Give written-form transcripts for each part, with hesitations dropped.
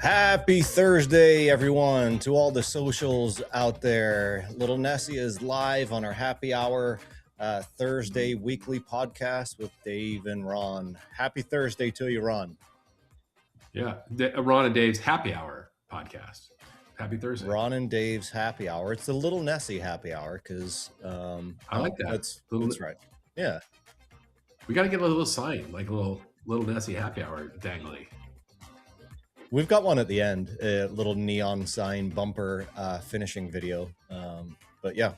Happy Thursday, everyone, to all the socials out there. Little Nessie is live on our happy hour Thursday weekly podcast with Dave and Ron. Happy Thursday to you, Ron. Yeah, Ron and Dave's happy hour podcast. Happy Thursday. Ron and Dave's happy hour. It's the Little Nessie happy hour because I like that. That's right. Yeah, we got to get a little sign, like a little Nessie happy hour dangly. we've got one at the end, a little neon sign bumper finishing video. But yeah.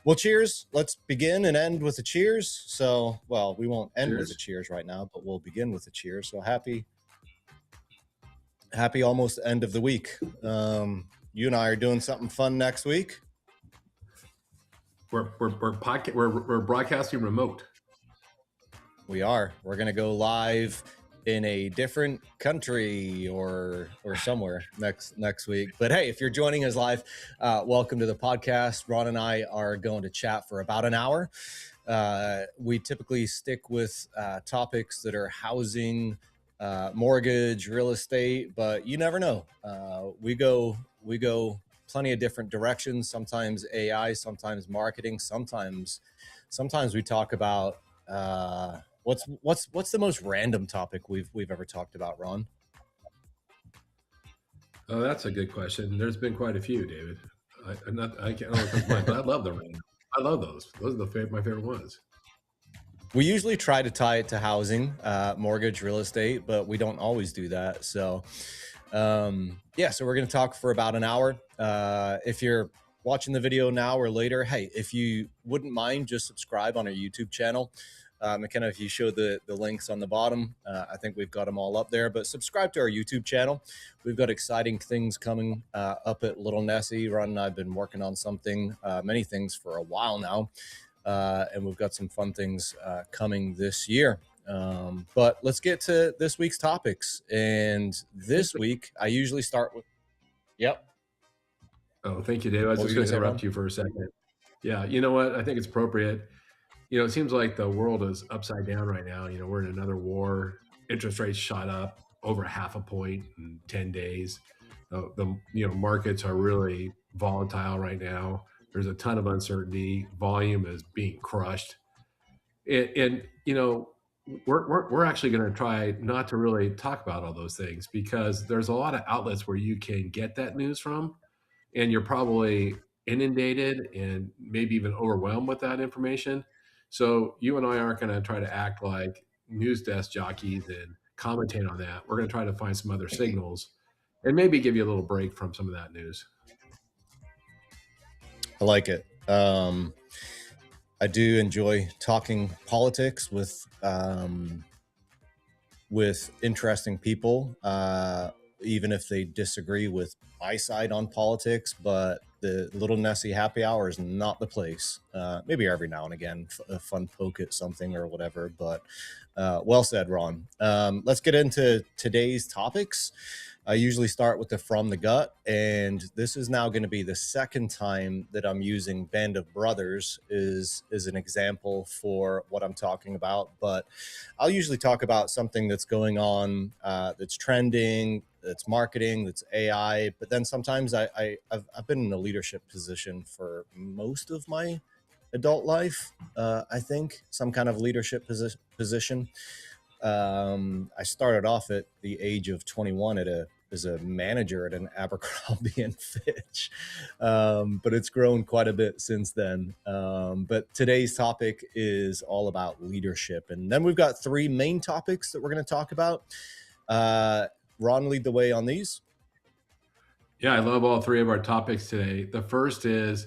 Well, cheers. Let's begin and end with a cheers. So, well, we won't end with a cheers right now, but we'll begin with a cheers. So happy almost end of the week. You and I are doing something fun next week. We're broadcasting remote. We are. We're gonna go live in a different country or somewhere next week. But hey, if you're joining us live, welcome to the podcast. Ron and I are going to chat for about an hour. We typically stick with topics that are housing, mortgage, real estate, but you never know. We go plenty of different directions. Sometimes AI, sometimes marketing, sometimes we talk about what's the most random topic we've ever talked about, Ron? Oh, that's a good question. There's been quite a few, David. I can't but I love the random. I love those. Those are my favorite ones. We usually try to tie it to housing, mortgage, real estate, but we don't always do that. So, so we're going to talk for about an hour. If you're watching the video now or later, hey, if you wouldn't mind, just subscribe on our YouTube channel. McKenna, if you show the links on the bottom, I think we've got them all up there. But subscribe to our YouTube channel. We've got exciting things coming up at Little Nessie. Ron and I have been working on many things for a while now. And we've got some fun things coming this year. But let's get to this week's topics. And this week, I usually start with, yep. Oh, thank you, Dave. I was just going to interrupt you for a second. Yeah, you know what? I think it's appropriate. It seems like the world is upside down right now. We're in another war. Interest rates shot up over 0.5 point in 10 days. The markets are really volatile right now. There's a ton of uncertainty. Volume is being crushed. And we're actually going to try not to really talk about all those things because there's a lot of outlets where you can get that news from, and you're probably inundated and maybe even overwhelmed with that information. So you and I aren't going to try to act like news desk jockeys and commentate on that. We're going to try to find some other signals and maybe give you a little break from some of that news. I like it. I do enjoy talking politics with interesting people, even if they disagree with my side on politics. But the Little Nessie happy hour is not the place. Maybe every now and again, a fun poke at something or whatever. But well said, Ron. Let's get into today's topics. I usually start with the From the Gut, and this is now going to be the second time that I'm using Band of Brothers is an example for what I'm talking about. But I'll usually talk about something that's going on, that's trending, that's marketing, that's AI. But then sometimes I've been in a leadership position for most of my adult life. I think some kind of leadership position. I started off at the age of 21 as a manager at an Abercrombie and Fitch, but it's grown quite a bit since then. But today's topic is all about leadership, and then we've got three main topics that we're going to talk about. Ron, lead the way on these. Yeah, I love all three of our topics today. The first is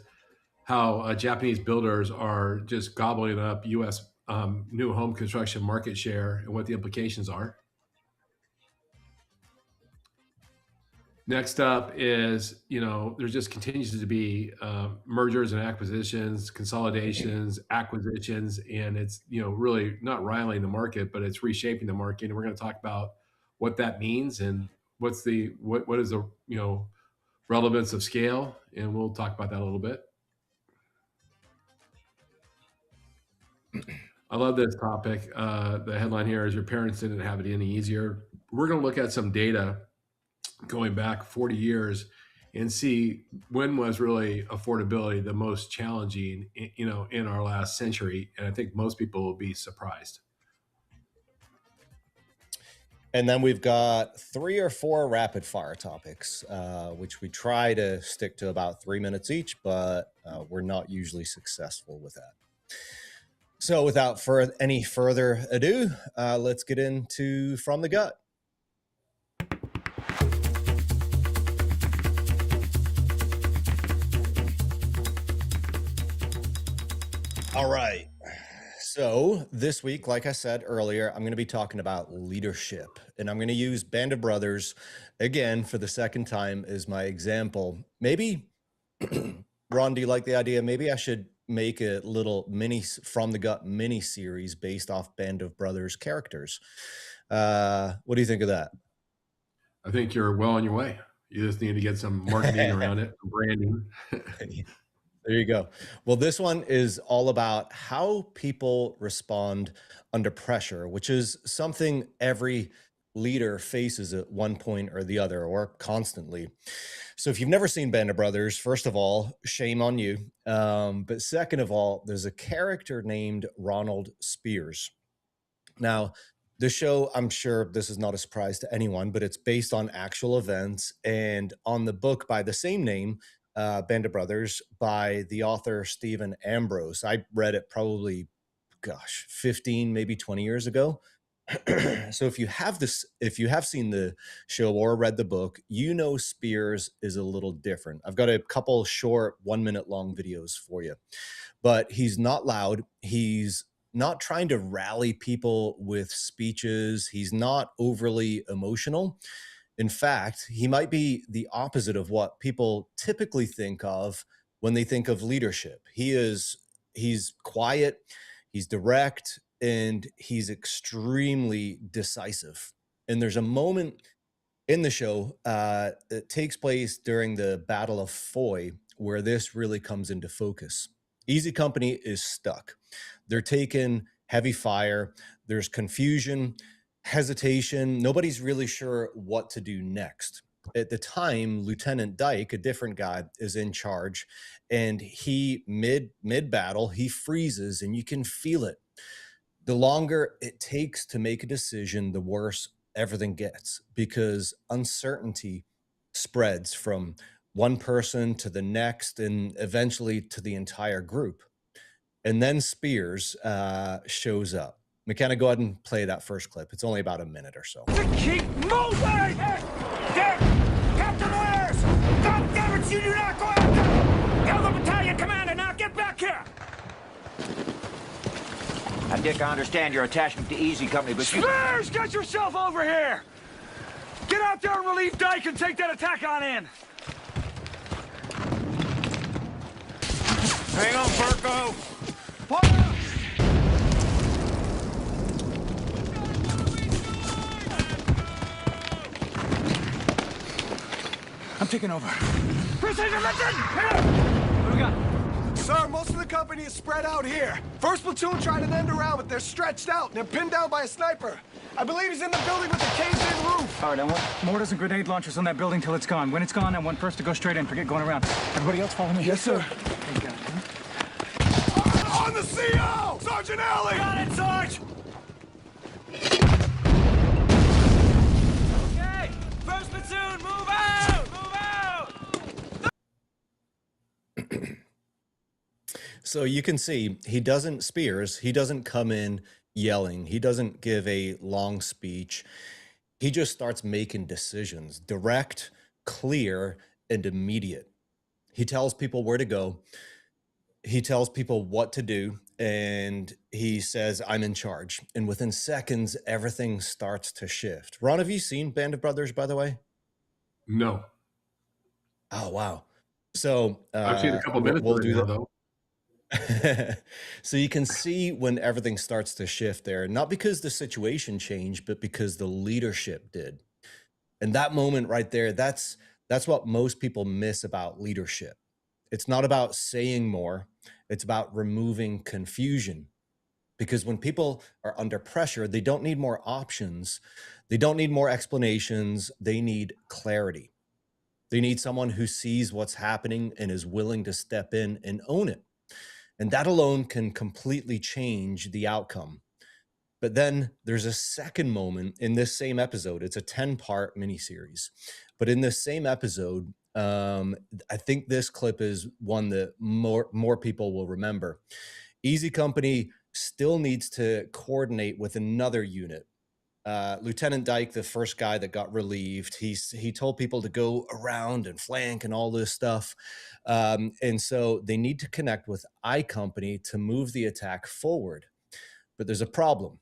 how Japanese builders are just gobbling up U.S. New home construction market share and what the implications are. Next up is, there just continues to be mergers and acquisitions, consolidations, acquisitions, and it's, really not riling the market, but it's reshaping the market. And we're going to talk about what that means and what is the relevance of scale, and we'll talk about that a little bit. I love this topic. The headline here is "Your parents didn't have it any easier." We're going to look at some data going back 40 years and see when was really affordability the most challenging, in our last century. And I think most people will be surprised. And then we've got 3 or 4 rapid fire topics, which we try to stick to about 3 minutes each, but we're not usually successful with that. So without any further ado, let's get into From the Gut. All right. So this week, like I said earlier, I'm going to be talking about leadership, and I'm going to use Band of Brothers again for the second time as my example. Maybe, Ron, do you like the idea? Maybe I should make a little mini From the Gut mini series based off Band of Brothers characters. What do you think of that? I think you're well on your way. You just need to get some marketing around it, branding. There you go. Well, this one is all about how people respond under pressure, which is something every leader faces at one point or the other, or constantly. So if you've never seen Band of Brothers, first of all, shame on you. But second of all, there's a character named Ronald Spears. Now, the show, I'm sure this is not a surprise to anyone, but it's based on actual events and on the book by the same name, Band of Brothers, by the author Stephen Ambrose. I read it probably, 15, maybe 20 years ago. So if you have seen the show or read the book, you know Spears is a little different. I've got a couple short 1 minute long videos for you, but he's not loud. He's not trying to rally people with speeches. He's not overly emotional. In fact, he might be the opposite of what people typically think of when they think of leadership. He's quiet, he's direct, and he's extremely decisive. And there's a moment in the show that takes place during the Battle of Foy where this really comes into focus. Easy Company is stuck. They're taking heavy fire. There's confusion, hesitation. Nobody's really sure what to do next. At the time, Lieutenant Dyke, a different guy, is in charge, and he mid battle he freezes, and you can feel it. The longer it takes to make a decision, the worse everything gets, because uncertainty spreads from one person to the next and eventually to the entire group. And then Spears shows up. McKenna, go ahead and play that first clip. It's only about a minute or so. Keep moving! Dick! Captain Ayers! God damn it, you do not go after! Tell the battalion commander now, get back here! Dick, I understand your attachment to Easy Company, but Spears, get yourself over here! Get out there and relieve Dyke and take that attack on in! Hang on, Burko! Fire! I'm taking over. Precision mission! What do we got? Sir, most of the company is spread out here. First platoon tried an end around, but they're stretched out and they're pinned down by a sniper. I believe he's in the building with the caved-in roof. All right, I want mortars and grenade launchers on that building till it's gone. When it's gone, I want first to go straight in. Forget going around. Everybody else follow me. Yes, sir. Thank God. On the CO! Sergeant Alley! Got it, Sarge! Okay, first platoon, move out! Move out! So you can see he doesn't come in yelling. He doesn't give a long speech. He just starts making decisions, direct, clear, and immediate. He tells people where to go. He tells people what to do, and he says, I'm in charge. And within seconds, everything starts to shift. Ron, have you seen Band of Brothers, by the way? No. Oh, wow. So I've seen a couple minutes we'll do that, though. So you can see when everything starts to shift there, not because the situation changed, but because the leadership did. And that moment right there, that's what most people miss about leadership. It's not about saying more. It's about removing confusion. Because when people are under pressure, they don't need more options. They don't need more explanations. They need clarity. They need someone who sees what's happening and is willing to step in and own it. And that alone can completely change the outcome. But then there's a second moment in this same episode. It's a 10-part miniseries. But in this same episode, I think this clip is one that more people will remember. Easy Company still needs to coordinate with another unit. Lieutenant Dyke, the first guy that got relieved, he told people to go around and flank and all this stuff. And so they need to connect with I Company to move the attack forward. But there's a problem.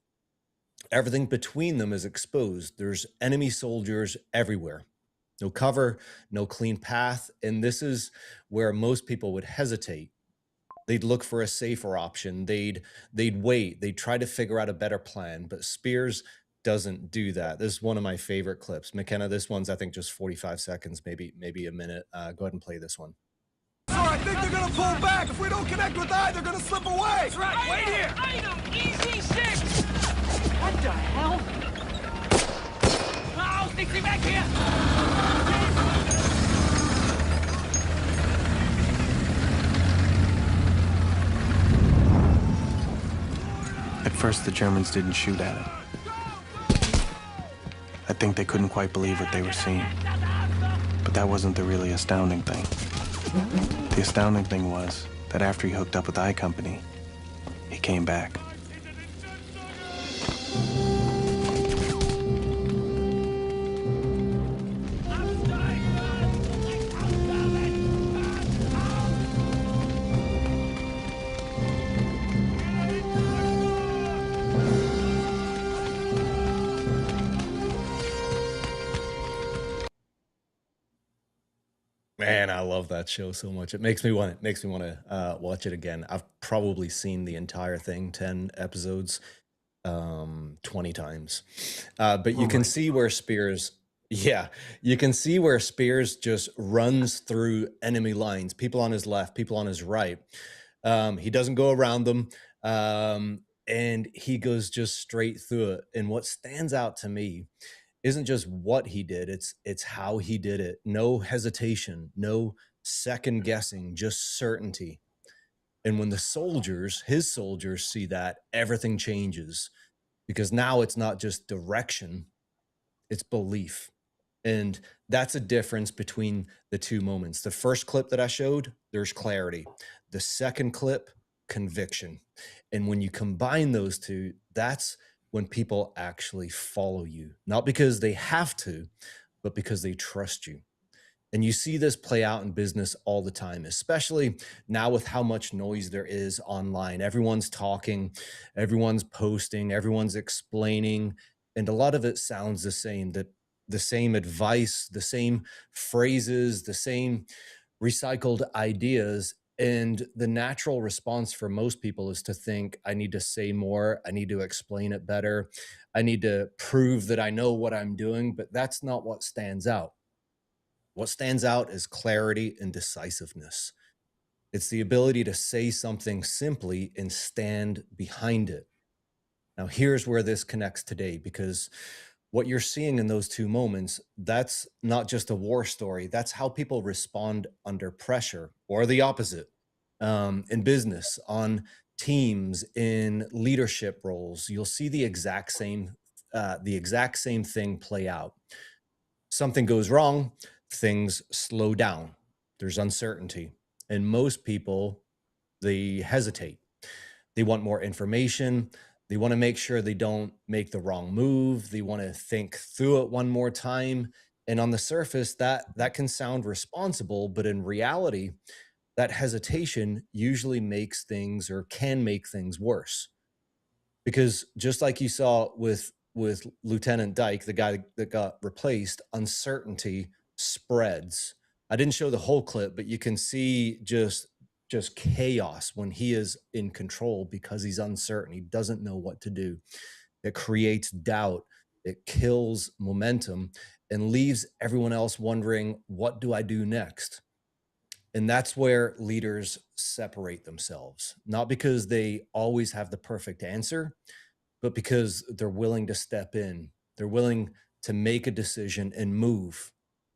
Everything between them is exposed. There's enemy soldiers everywhere. No cover, no clean path. And this is where most people would hesitate. They'd look for a safer option. They'd wait. They'd try to figure out a better plan. But Spears doesn't do that. This is one of my favorite clips. McKenna, this one's, I think, just 45 seconds, maybe a minute. Go ahead and play this one. Sir, I think they're gonna pull back. If we don't connect with I, they're gonna slip away. That's right. Wait here. Item Easy 6. What the hell? Oh, stick back here. At first, the Germans didn't shoot at it. I think they couldn't quite believe what they were seeing. But that wasn't the really astounding thing. The astounding thing was that after he hooked up with I Company, he came back. Man, I love that show so much. It makes me want to watch it again. I've probably seen the entire thing, 10 episodes, 20 times. But you can see where Spears, you can see where Spears just runs through enemy lines, people on his left, people on his right. He doesn't go around them, and he goes just straight through it. And what stands out to me isn't just what he did, it's how he did it. No hesitation, no second guessing, just certainty. And when the soldiers, his soldiers, see that, everything changes, because now it's not just direction, it's belief. And that's a difference between the two moments. The first clip that I showed, there's clarity. The second clip, conviction. And when you combine those two, that's when people actually follow you, not because they have to, but because they trust you. And you see this play out in business all the time, especially now with how much noise there is online. Everyone's talking, everyone's posting, everyone's explaining, and a lot of it sounds the same, that the same advice, the same phrases, the same recycled ideas. And the natural response for most people is to think, I need to say more, I need to explain it better, I need to prove that I know what I'm doing. But that's not what stands out. What stands out is clarity and decisiveness. It's the ability to say something simply and stand behind it. Now, here's where this connects today, because what you're seeing in those two moments, that's not just a war story. That's how people respond under pressure, or the opposite, in business, on teams, in leadership roles. You'll see the exact same thing play out. Something goes wrong, things slow down. There's uncertainty, and most people, they hesitate. They want more information. They want to make sure they don't make the wrong move. They want to think through it one more time. And on the surface, that can sound responsible, but in reality, that hesitation usually makes things, or can make things, worse. Because just like you saw with Lieutenant Dyke, the guy that got replaced, uncertainty spreads. I didn't show the whole clip, but you can see just chaos when he is in control, because he's uncertain. He doesn't know what to do. It creates doubt. It kills momentum and leaves everyone else wondering, what do I do next? And that's where leaders separate themselves, not because they always have the perfect answer, but because they're willing to step in. They're willing to make a decision and move,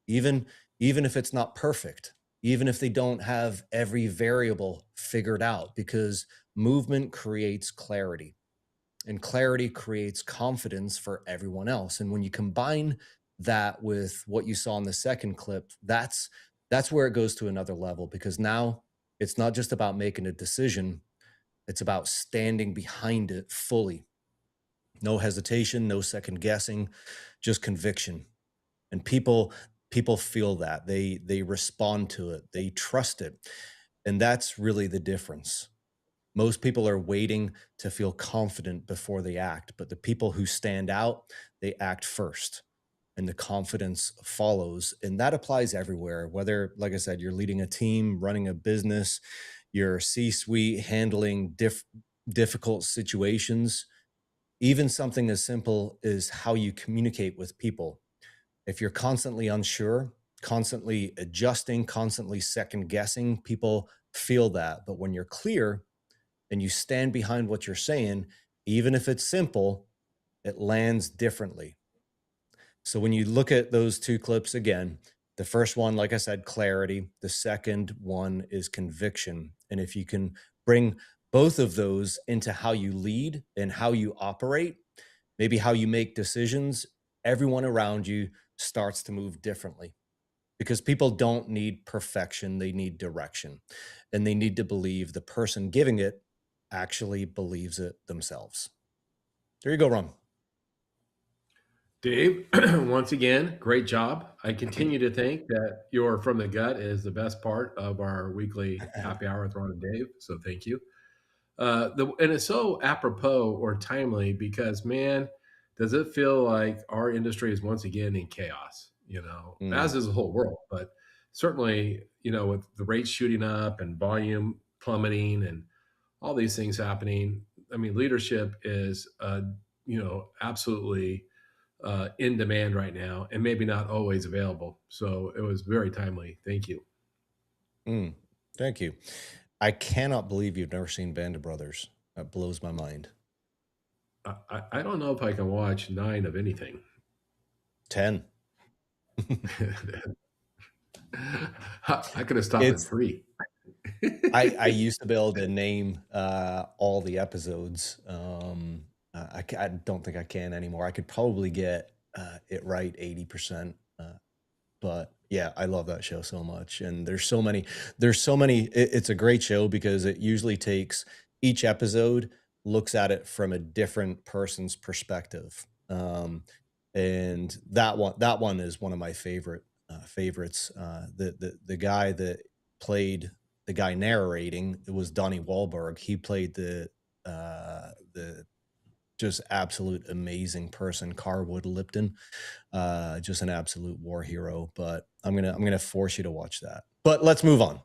even even if it's not perfect, even if they don't have every variable figured out, because movement creates clarity, and clarity creates confidence for everyone else. And when you combine that with what you saw in the second clip, that's where it goes to another level, because now it's not just about making a decision, it's about standing behind it fully. No hesitation, no second guessing, just conviction. And people feel that. They respond to it. They trust it. And that's really the difference. Most people are waiting to feel confident before they act, but the people who stand out, they act first, and the confidence follows. And that applies everywhere, whether, like I said, you're leading a team, running a business, you're C-suite, handling difficult situations, even something as simple as how you communicate with people. If you're constantly unsure, constantly adjusting, constantly second guessing, people feel that. But when you're clear and you stand behind what you're saying, even if it's simple, it lands differently. So when you look at those two clips again, the first one, like I said, clarity. The second one is conviction. And if you can bring both of those into how you lead and how you operate, maybe how you make decisions, everyone around you starts to move differently, because people don't need perfection. They need direction, and they need to believe the person giving it actually believes it themselves. There you go, Ron. Dave, once again, great job. I continue to think that your From the Gut is the best part of our weekly happy hour with Ron and Dave. So thank you. And it's so apropos or timely because, man, does it feel like our industry is once again in chaos, as is the whole world. But certainly, with the rates shooting up and volume plummeting and all these things happening, I mean, leadership is, absolutely in demand right now and maybe not always available. So it was very timely. Thank you. Thank you. I cannot believe you've never seen Band of Brothers. That blows my mind. I don't know if I can watch 9 of anything. 10. I could have stopped at 3. I used to be able to name all the episodes. I don't think I can anymore. I could probably get it right 80%. But yeah, I love that show so much. And there's so many, it's a great show because it usually takes each episode, looks at it from a different person's perspective. And that one is one of my favorites. The guy that played the guy narrating, it was Donnie Wahlberg. He played the just absolute amazing person, Carwood Lipton, just an absolute war hero. But I'm gonna force you to watch that. But let's move on.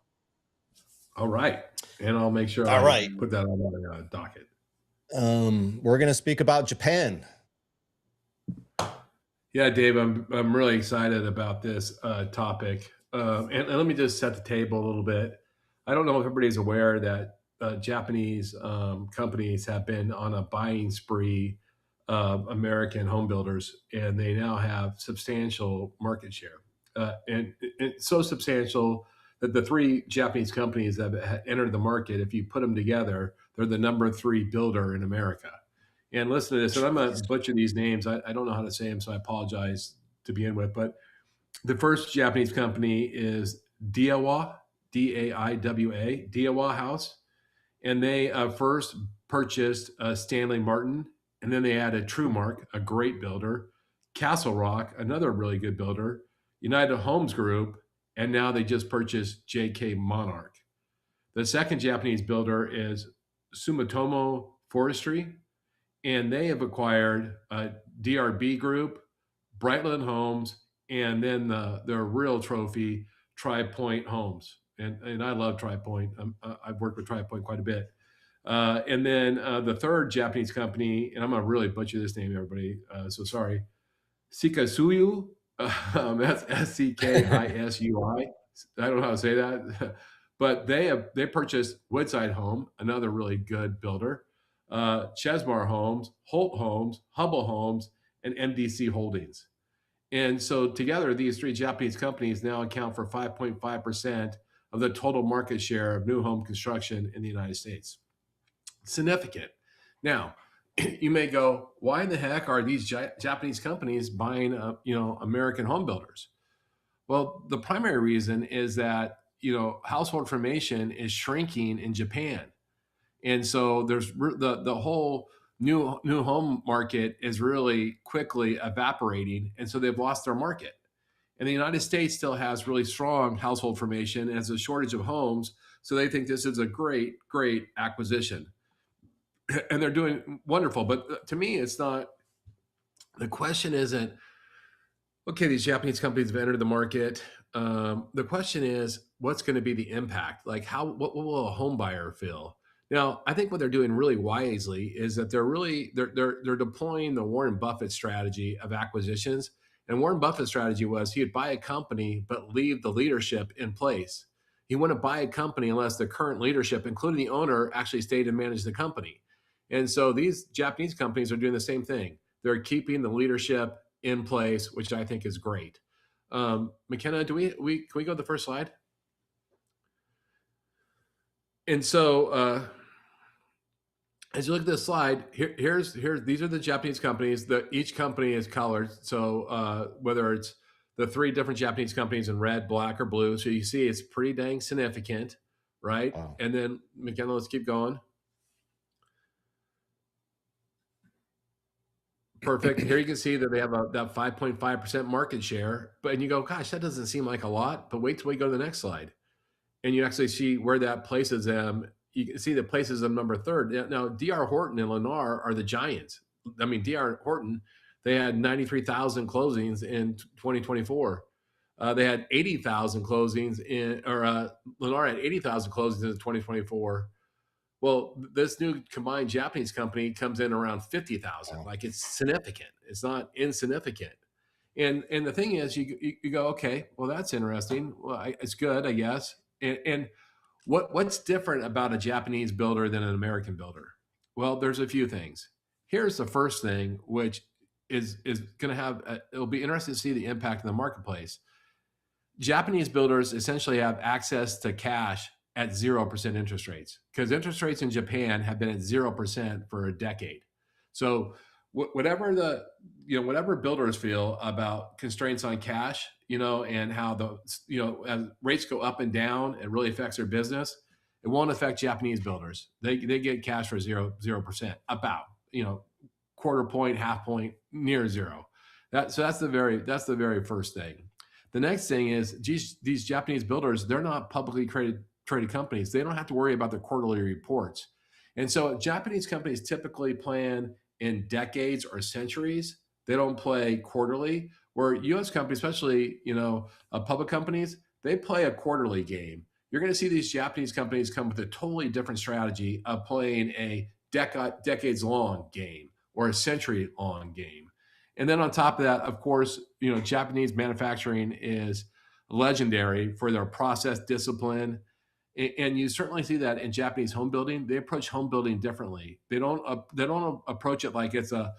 All right, and I'll make sure put that on my docket. We're gonna speak about Japan. Yeah, Dave, I'm really excited about this topic, and let me just set the table a little bit. I don't know if everybody's aware that Japanese companies have been on a buying spree of American home builders, and they now have substantial market share, and it's so substantial that the 3 Japanese companies that have entered the market, if you put them together, they're the number 3 builder in America. And listen to this, and I'm going to butcher these names. I don't know how to say them, so I apologize to begin with. But the first Japanese company is Daiwa, Daiwa, Daiwa House. And they first purchased Stanley Martin, and then they added TrueMark, a great builder, Castle Rock, another really good builder, United Homes Group, and now they just purchased JK Monarch. The second Japanese builder is Sumitomo Forestry, and they have acquired DRB Group, Brightland Homes, and then their real trophy, Tri Point Homes. And I love Tri Point. I've worked with Tri Point quite a bit. And then the third Japanese company, and I'm going to really butcher this name, everybody, so sorry, Sekisui, that's Sekisui. I don't know how to say that. But they purchased Woodside Home, another really good builder, Chesmar Homes, Holt Homes, Hubble Homes, and MDC Holdings. And so together, these three Japanese companies now account for 5.5% of the total market share of new home construction in the United States. Significant. Now, you may go, why in the heck are these Japanese companies buying American home builders? Well, the primary reason is that household formation is shrinking in Japan, and so there's the whole new home market is really quickly evaporating, and so they've lost their market. And the United States still has really strong household formation and has a shortage of homes, so they think this is a great acquisition, and they're doing wonderful. But to me, it's not. The question isn't, okay, these Japanese companies have entered the market. The question is, what's going to be the impact? Like, what will a home buyer feel? Now, I think what they're doing really wisely is that they're deploying the Warren Buffett strategy of acquisitions. And Warren Buffett's strategy was he'd buy a company but leave the leadership in place. He wouldn't buy a company unless the current leadership, including the owner, actually stayed and managed the company. And so these Japanese companies are doing the same thing. They're keeping the leadership in place, which I think is great. McKenna, can we go to the first slide? And so as you look at this slide, these are the Japanese companies. Each company is colored. So whether it's the three different Japanese companies in red, black, or blue, so you see it's pretty dang significant, right? Wow. And then McKenna, let's keep going. Perfect. Here you can see that they have that 5.5% market share, and you go, gosh, that doesn't seem like a lot, but wait till we go to the next slide. And you actually see where that places them. You can see that places them number third. Now, D.R. Horton and Lennar are the giants. I mean, D.R. Horton, they had 93,000 closings in 2024. They had 80,000 closings Lennar had 80,000 closings in 2024. Well, this new combined Japanese company comes in around 50,000. Wow. Like, it's significant. It's not insignificant. And the thing is, you go, okay, well, that's interesting. Well, it's good, I guess. And what's different about a Japanese builder than an American builder? Well, there's a few things. Here's the first thing, which is going to have, it'll be interesting to see the impact in the marketplace. Japanese builders essentially have access to cash at 0% interest rates, because interest rates in Japan have been at 0% for a decade. So whatever builders feel about constraints on cash, and how as rates go up and down, it really affects their business. It won't affect Japanese builders. They get cash for 0%, about, quarter point, half point, near zero. That's the very first thing. The next thing is these Japanese builders, they're not publicly traded companies. They don't have to worry about their quarterly reports. And so Japanese companies typically plan in decades or centuries. They don't play quarterly, where U.S. companies, especially, public companies, they play a quarterly game. You're going to see these Japanese companies come with a totally different strategy of playing a decades-long game or a century-long game. And then on top of that, of course, Japanese manufacturing is legendary for their process discipline. And you certainly see that in Japanese home building. They approach home building differently. They don't approach it like it's a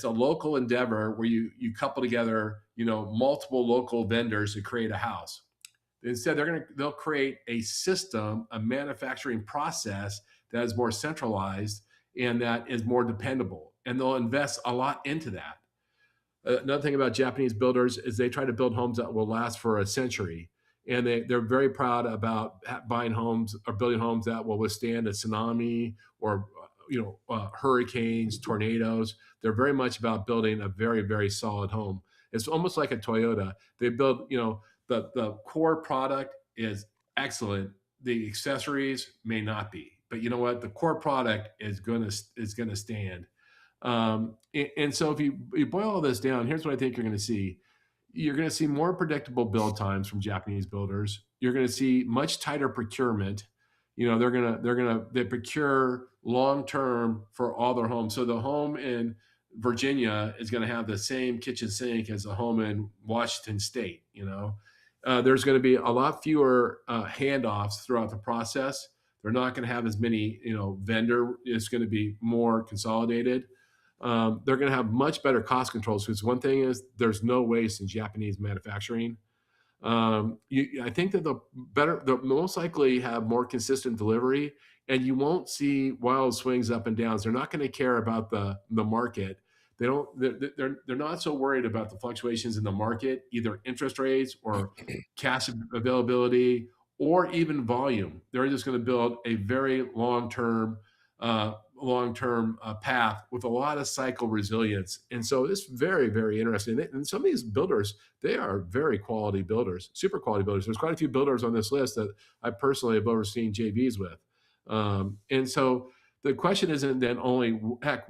local endeavor where you couple together multiple local vendors to create a house. Instead, they'll create a system, a manufacturing process that is more centralized and that is more dependable, and they'll invest a lot into that. Another thing about Japanese builders is they try to build homes that will last for a century. And they're very proud about buying homes or building homes that will withstand a tsunami or hurricanes, tornadoes. They're very much about building a very, very solid home. It's almost like a Toyota. They build, the core product is excellent. The accessories may not be, but you know what? The core product is gonna stand. And so if you boil all this down, here's what I think you're going to see. You're going to see more predictable build times from Japanese builders. You're going to see much tighter procurement. They procure long-term for all their homes. So the home in Virginia is going to have the same kitchen sink as a home in Washington State, there's going to be a lot fewer handoffs throughout the process. They're not going to have as many, vendor. It's going to be more consolidated. They're going to have much better cost controls because one thing is there's no waste in Japanese manufacturing. I think that they'll most likely have more consistent delivery, and you won't see wild swings up and downs. They're not going to care about the market. They don't. They're not so worried about the fluctuations in the market, either interest rates or cash availability or even volume. They're just going to build a very long-term path with a lot of cycle resilience. And so it's very, very interesting. And some of these builders, they are very quality builders, super quality builders. There's quite a few builders on this list that I personally have overseen JVs with. And so the question isn't then only, heck,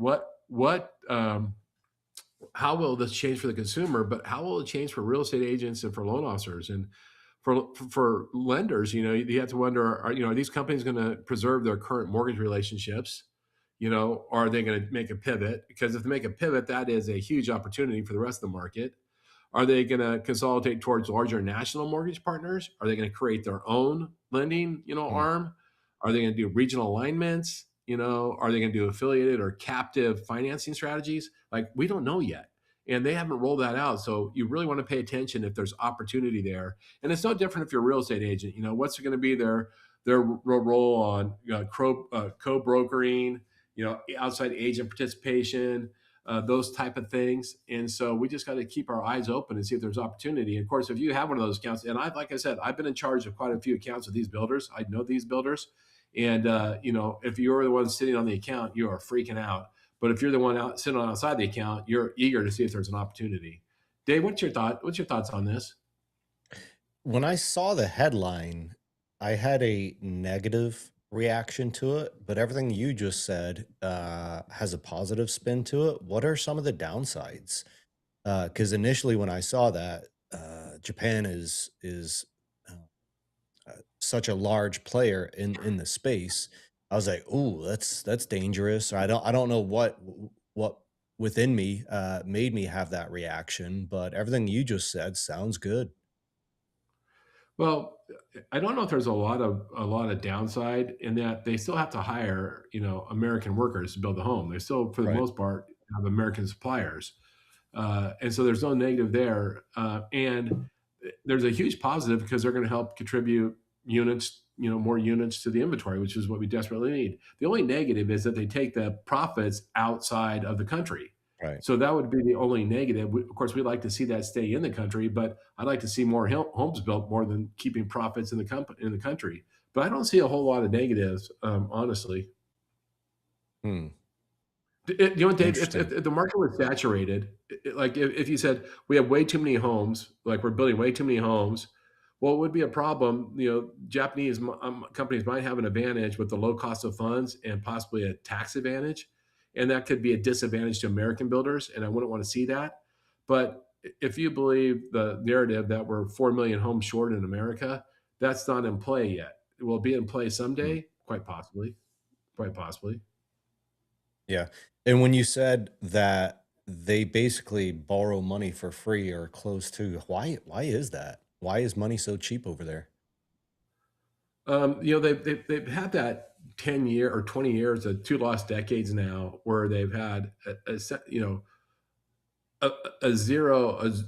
how will this change for the consumer, but how will it change for real estate agents and for loan officers? And for lenders, you have to wonder, are these companies going to preserve their current mortgage relationships? Are they going to make a pivot? Because if they make a pivot, that is a huge opportunity for the rest of the market. Are they going to consolidate towards larger national mortgage partners? Are they going to create their own lending, arm? Are they going to do regional alignments? Are they going to do affiliated or captive financing strategies? Like, we don't know yet. And they haven't rolled that out. So you really want to pay attention if there's opportunity there. And it's no different if you're a real estate agent. What's going to be their role on co-brokering, outside agent participation, those type of things. And so we just got to keep our eyes open and see if there's opportunity. And of course, if you have one of those accounts, and like I said, I've been in charge of quite a few accounts with these builders. I know these builders. And, if you're the one sitting on the account, you are freaking out. But if you're the one sitting outside the account, you're eager to see if there's an opportunity. Dave, what's your thoughts on this? When I saw the headline, I had a negative reaction to it, but everything you just said has a positive spin to it. What are some of the downsides? Because initially, when I saw that, Japan is such a large player in the space. I was like, "Ooh, that's dangerous." Or I don't know what within me made me have that reaction, but everything you just said sounds good. Well, I don't know if there's a lot of downside in that they still have to hire, American workers to build the home. They still, for the Right. most part, have American suppliers, and so there's no negative there. And there's a huge positive because they're going to help contribute units, more units to the inventory, which is what we desperately need. The only negative is that they take the profits outside of the country. Right. So that would be the only negative. Of course, we'd like to see that stay in the country, but I'd like to see more homes built more than keeping profits in the country. But I don't see a whole lot of negatives, honestly. Hmm. Dave, Interesting. if the market was saturated, like if you said we have way too many homes, like we're building way too many homes, well, it would be a problem. Japanese companies might have an advantage with the low cost of funds and possibly a tax advantage, and that could be a disadvantage to American builders. And I wouldn't want to see that. But if you believe the narrative that we're 4 million homes short in America, that's not in play yet. It will be in play Hmm. someday, quite possibly, quite possibly. Yeah. And when you said that they basically borrow money for free or close to, why is that? Why is money so cheap over there? They've had that 10-year or 20 years, two lost decades now, where they've had a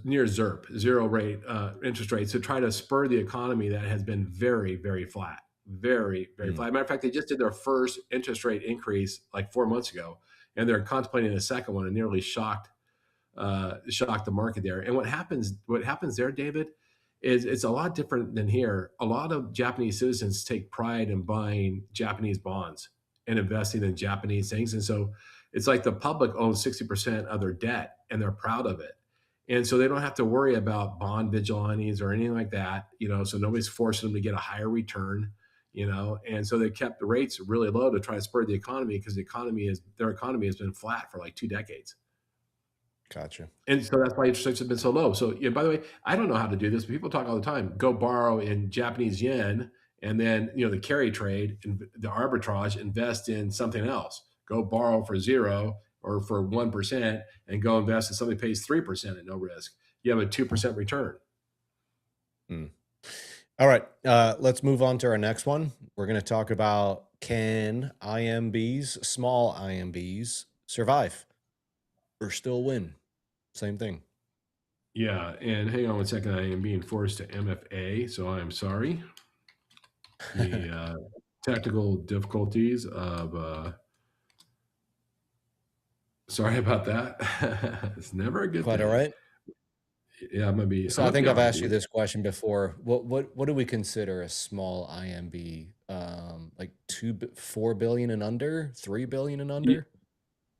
near zero rate interest rate to try to spur the economy that has been very, very flat, very, very Hmm. flat. Matter of fact, they just did their first interest rate increase like 4 months ago, and they're contemplating a second one, and nearly shocked the market there. And what happens there, David, is it's a lot different than here. A lot of Japanese citizens take pride in buying Japanese bonds and investing in Japanese things. And so it's like the public owns 60% of their debt and they're proud of it. And so they don't have to worry about bond vigilantes or anything like that, so nobody's forcing them to get a higher return, and so they kept the rates really low to try to spur the economy because their economy has been flat for like 2 decades. Gotcha. And so that's why interest rates have been so low. So, by the way, I don't know how to do this, but people talk all the time. Go borrow in Japanese yen, and then the carry trade and the arbitrage, invest in something else. Go borrow for 0 or for 1%, and go invest in something that pays 3% at no risk. You have a 2% return. Hmm. All right, let's move on to our next one. We're going to talk about, can IMBs, small IMBs, survive or still win? Same thing. Yeah, and hang on one second. I am being forced to MFA, so I'm sorry. The technical difficulties of sorry about that. It's never a good Quite all thing. right. Yeah, I'm So I gonna be think I've honest asked with you you. this question before. What do we consider a small IMB? Like 4 billion and under, 3 billion and Y- under?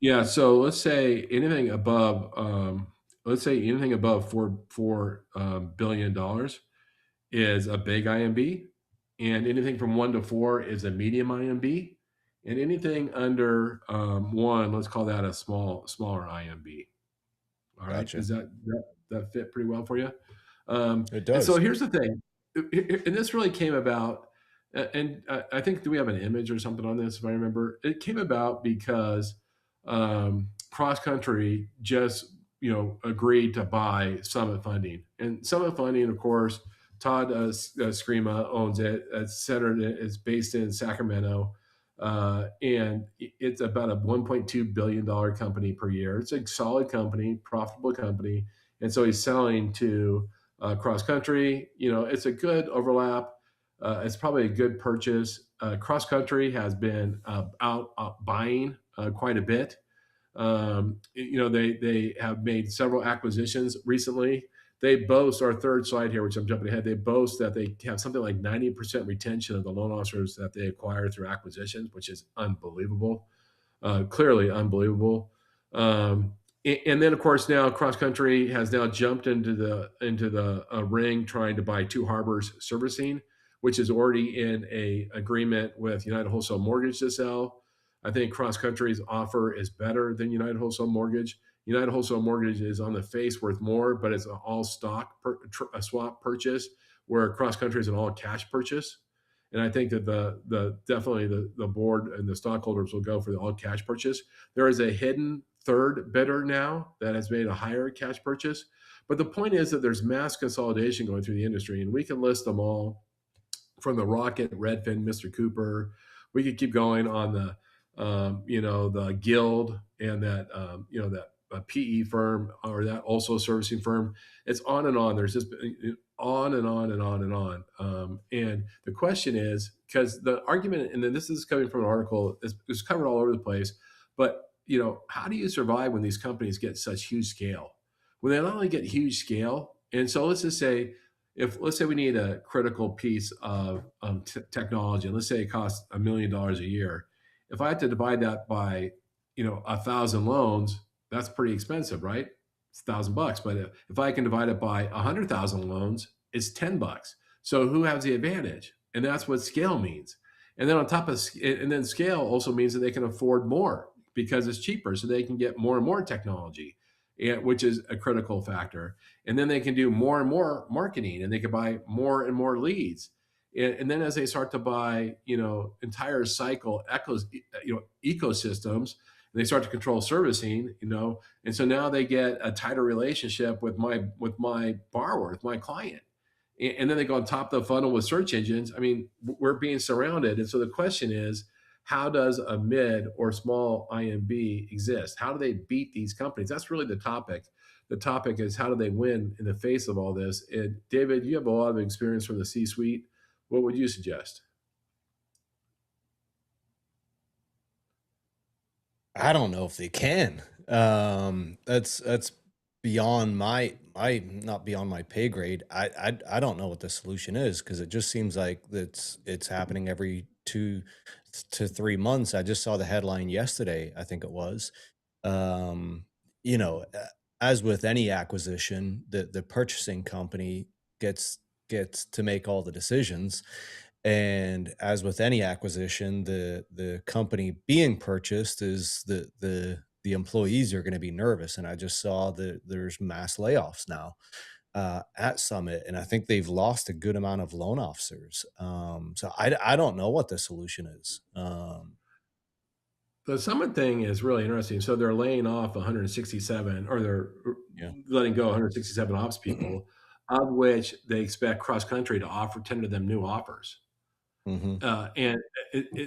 Yeah, so let's say anything above four billion dollars is a big IMB, and anything from 1 to 4 is a medium IMB, and anything under one, let's call that a smaller IMB. All right, Gotcha. is that fit pretty well for you? It And so does. here's the thing, and this really came about, and I think, do we have an image or something on this? If I remember, it came about because cross country just agreed to buy Summit Funding, and Summit Funding, of course, Todd Screama owns it. It's based in Sacramento. And it's about a $1.2 billion company per year. It's a solid company, profitable company, and so he's selling to cross country. It's a good overlap. It's probably a good purchase. Cross country has been out buying quite a bit. They have made several acquisitions recently. They boast, our third slide here, which I'm jumping ahead, they boast that they have something like 90% retention of the loan officers that they acquire through acquisitions, which is unbelievable, clearly unbelievable. And then, of course, now cross country has now jumped into the ring trying to buy Two Harbors Servicing, which is already in a agreement with United Wholesale Mortgage to sell. I think cross country's offer is better than United Wholesale Mortgage. United Wholesale Mortgage is on the face worth more, but it's an all stock a swap purchase, where cross country is an all cash purchase. And I think that definitely the board and the stockholders will go for the all cash purchase. There is a hidden third bidder now that has made a higher cash purchase. But the point is that there's mass consolidation going through the industry, and we can list them all, from the Rocket, Redfin, Mr. Cooper. We could keep going on the Guild, and that PE firm, or that also servicing firm. It's on and on. There's just on and on and on and on. And the question is, because the argument, and then this is coming from an article, is covered all over the place, but how do you survive when these companies get such huge scale? Well, they not only get huge scale, and so let's say we need a critical piece of technology, and let's say it costs $1 million a year. If I had to divide that by 1,000 loans, that's pretty expensive, right? It's $1,000. But if I can divide it by 100,000 loans, it's $10. So who has the advantage? And that's what scale means. And then scale also means that they can afford more because it's cheaper, so they can get more and more technology, which is a critical factor. And then they can do more and more marketing, and they can buy more and more leads. And then as they start to buy, entire cycle ecosystems, and they start to control servicing, and so now they get a tighter relationship with my borrower, with my client. And then they go on top of the funnel with search engines. I mean, we're being surrounded. And so the question is, how does a mid or small IMB exist? How do they beat these companies? That's really the topic. The topic is, how do they win in the face of all this? And David, you have a lot of experience from the C-suite. What would you suggest? I don't know if they can. That's beyond my not beyond my pay grade. I don't know what the solution is, because it just seems like it's happening every 2 to 3 months. I just saw the headline yesterday, I think it was. Um, you know, as with any acquisition, the purchasing company gets to make all the decisions. And as with any acquisition, the company being purchased is the employees are going to be nervous. And I just saw that there's mass layoffs now at Summit, and I think they've lost a good amount of loan officers. So I don't know what the solution is. The Summit thing is really interesting. So they're laying off 167, or they're Yeah. letting go 167 ops people. of which they expect cross country to offer 10 of them new offers. And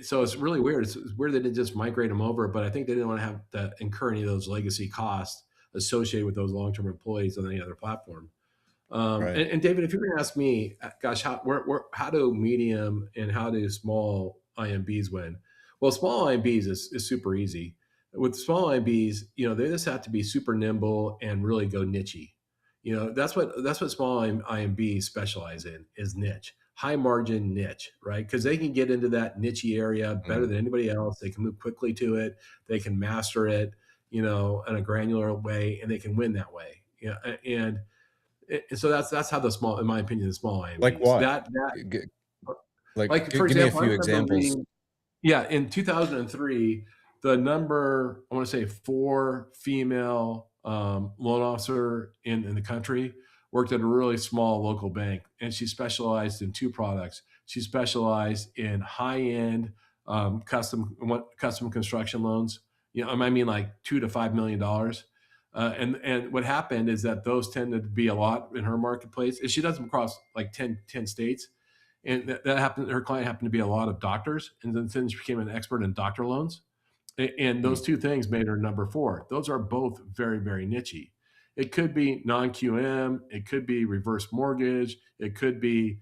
so it's really weird. It's weird they didn't just migrate them over, but I think they didn't want to have to incur any of those legacy costs associated with those long-term employees on any other platform. And David, if you're going to ask me, gosh, how do medium and how do small IMBs win? Well, small IMBs is super easy. With small IMBs, they just have to be super nimble and really go nichey. That's what small IMBs specialize in, is niche, high margin niche, right? Because they can get into that nichey area better than anybody else. They can move quickly to it. They can master it, in a granular way, and they can win that way. And so that's how in my opinion, the small IMBs. Like what? For give me a example, few examples. In 2003, the number, I want to say 4 female loan officer in the country worked at a really small local bank, and she specialized in 2 products. She specialized in high-end custom construction loans. I mean, like $2 to $5 million. And what happened is that those tended to be a lot in her marketplace, and she does them across like 10 states. And that happened. Her client happened to be a lot of doctors, and then she became an expert in doctor loans. And those 2 things made her number 4. Those are both very, very nichey. It could be non-QM. It could be reverse mortgage. It could be,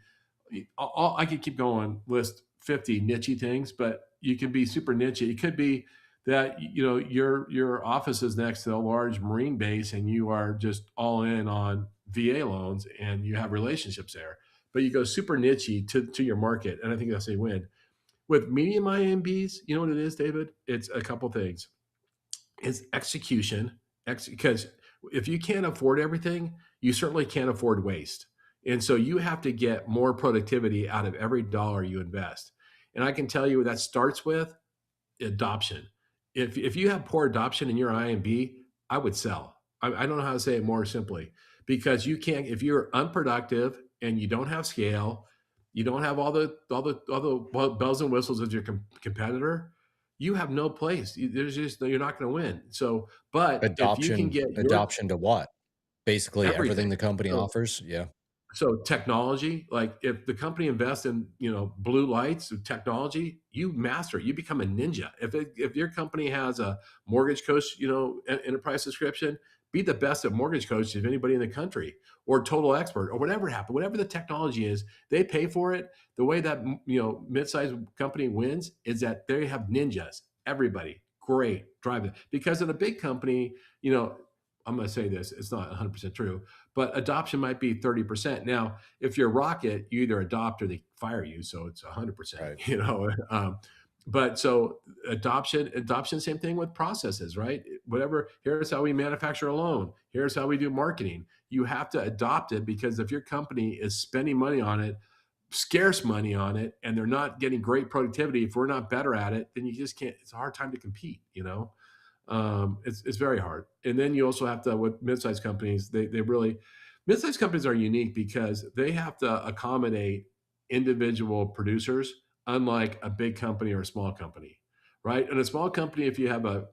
I could keep going, list 50 nichey things, but you can be super nichey. It could be that, your office is next to a large Marine base and you are just all in on VA loans and you have relationships there, but you go super nichey to your market. And I think that's a win. With medium IMBs, you know what it is, David? It's a couple things. It's execution, because if you can't afford everything, you certainly can't afford waste. And so you have to get more productivity out of every dollar you invest. And I can tell you that starts with adoption. If you have poor adoption in your IMB, I would sell. I don't know how to say it more simply, because you can't, if you're unproductive and you don't have scale, you don't have all the bells and whistles of your competitor, you have no place. You're not going to win. So, but if you can get adoption to what? Basically everything the company So, offers. Yeah. So technology, like if the company invests in, blue lights technology, you master it. You become a ninja. If your company has a mortgage coach, enterprise subscription, be the best at mortgage coach of anybody in the country, or total expert, or whatever happened, whatever the technology is, they pay for it. The way that, mid-sized company wins is that they have ninjas. Everybody, great, drive it. Because in a big company, I'm going to say this, it's not 100% true, but adoption might be 30%. Now, if you're Rocket, you either adopt or they fire you, so it's 100%. Right. But so adoption, same thing with processes, right? Whatever. Here's how we manufacture a loan. Here's how we do marketing. You have to adopt it, because if your company is spending money on it, scarce money on it, and they're not getting great productivity, if we're not better at it, then you just can't. It's a hard time to compete. It's very hard. And then you also have to, with mid-sized companies, mid-sized companies are unique because they have to accommodate individual producers, unlike a big company or a small company, right? In a small company, if you have a,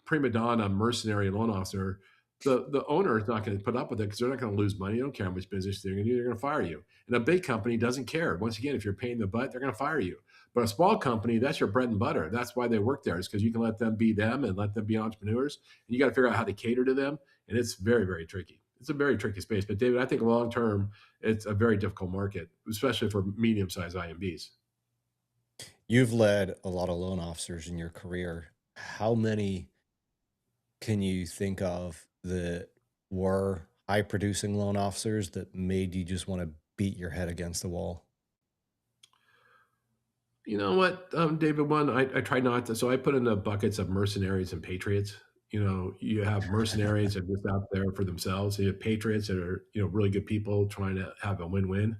prima donna mercenary loan officer, the owner is not going to put up with it, because they're not going to lose money. They don't care how much business they're going to do. They're going to fire you. And a big company doesn't care. Once again, if you're paying the butt, they're going to fire you. But a small company, that's your bread and butter. That's why they work there, is because you can let them be them and let them be entrepreneurs. And you got to figure out how to cater to them. And it's very, very tricky. It's a very tricky space. But David, I think long term, it's a very difficult market, especially for medium-sized IMBs. You've led a lot of loan officers in your career. How many can you think of that were high producing loan officers that made you just want to beat your head against the wall? You know what, David, I try not to. So I put in the buckets of mercenaries and patriots. You have mercenaries that are just out there for themselves. You have patriots that are, really good people trying to have a win-win.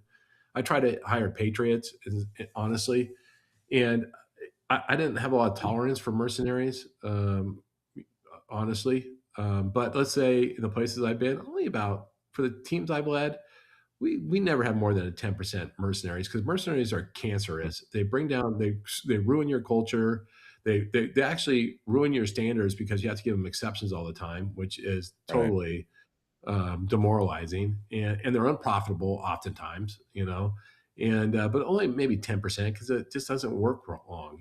I try to hire patriots, honestly. And I didn't have a lot of tolerance for mercenaries, honestly. But let's say in the places I've been, for the teams I've led, we never have more than a 10% mercenaries, because mercenaries are cancerous. They bring down, they ruin your culture. They actually ruin your standards, because you have to give them exceptions all the time, which is totally demoralizing, and they're unprofitable oftentimes, and but only maybe 10% because it just doesn't work for long,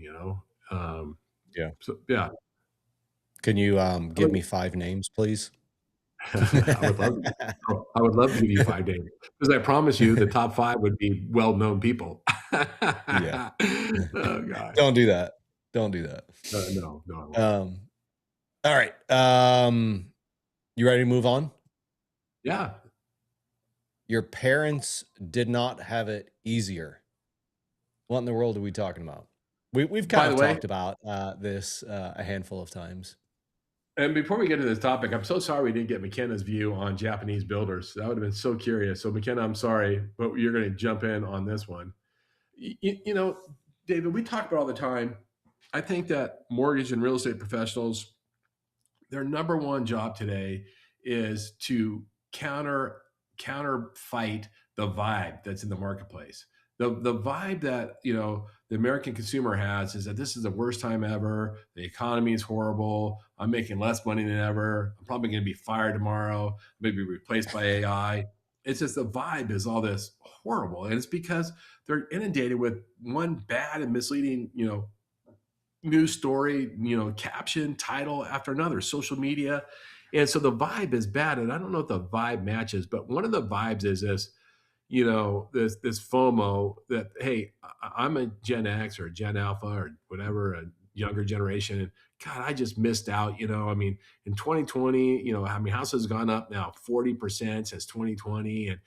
Yeah. So yeah, Can you give me 5 names, please? I would love to. I would love to give you 5 names because I promise you the top 5 would be well-known people. Yeah. Oh gosh. Don't do that. Don't do that. No, I won't. All right. You ready to move on? Yeah. Your parents did not have it easier. What in the world are we talking about? We've By kind the of way, talked about this a handful of times. and before we get to this topic, I'm so sorry we didn't get McKenna's view on Japanese builders. That would have been so curious. So McKenna, I'm sorry, but you're going to jump in on this one. David, we talk about all the time. I think that mortgage and real estate professionals, their number one job today is to counter fight the vibe that's in the marketplace. The vibe that the American consumer has is that this is the worst time ever. The economy is horrible. I'm making less money than ever. I'm probably going to be fired tomorrow. Maybe replaced by AI. It's just the vibe is all this horrible, and it's because they're inundated with one bad and misleading, news story, caption, title after another, social media. And so the vibe is bad. And I don't know if the vibe matches, but one of the vibes is this, this FOMO that, hey, I'm a Gen X or a Gen Alpha or whatever, a younger generation. And God, I just missed out. I mean, in 2020, houses have gone up now 40% since 2020. And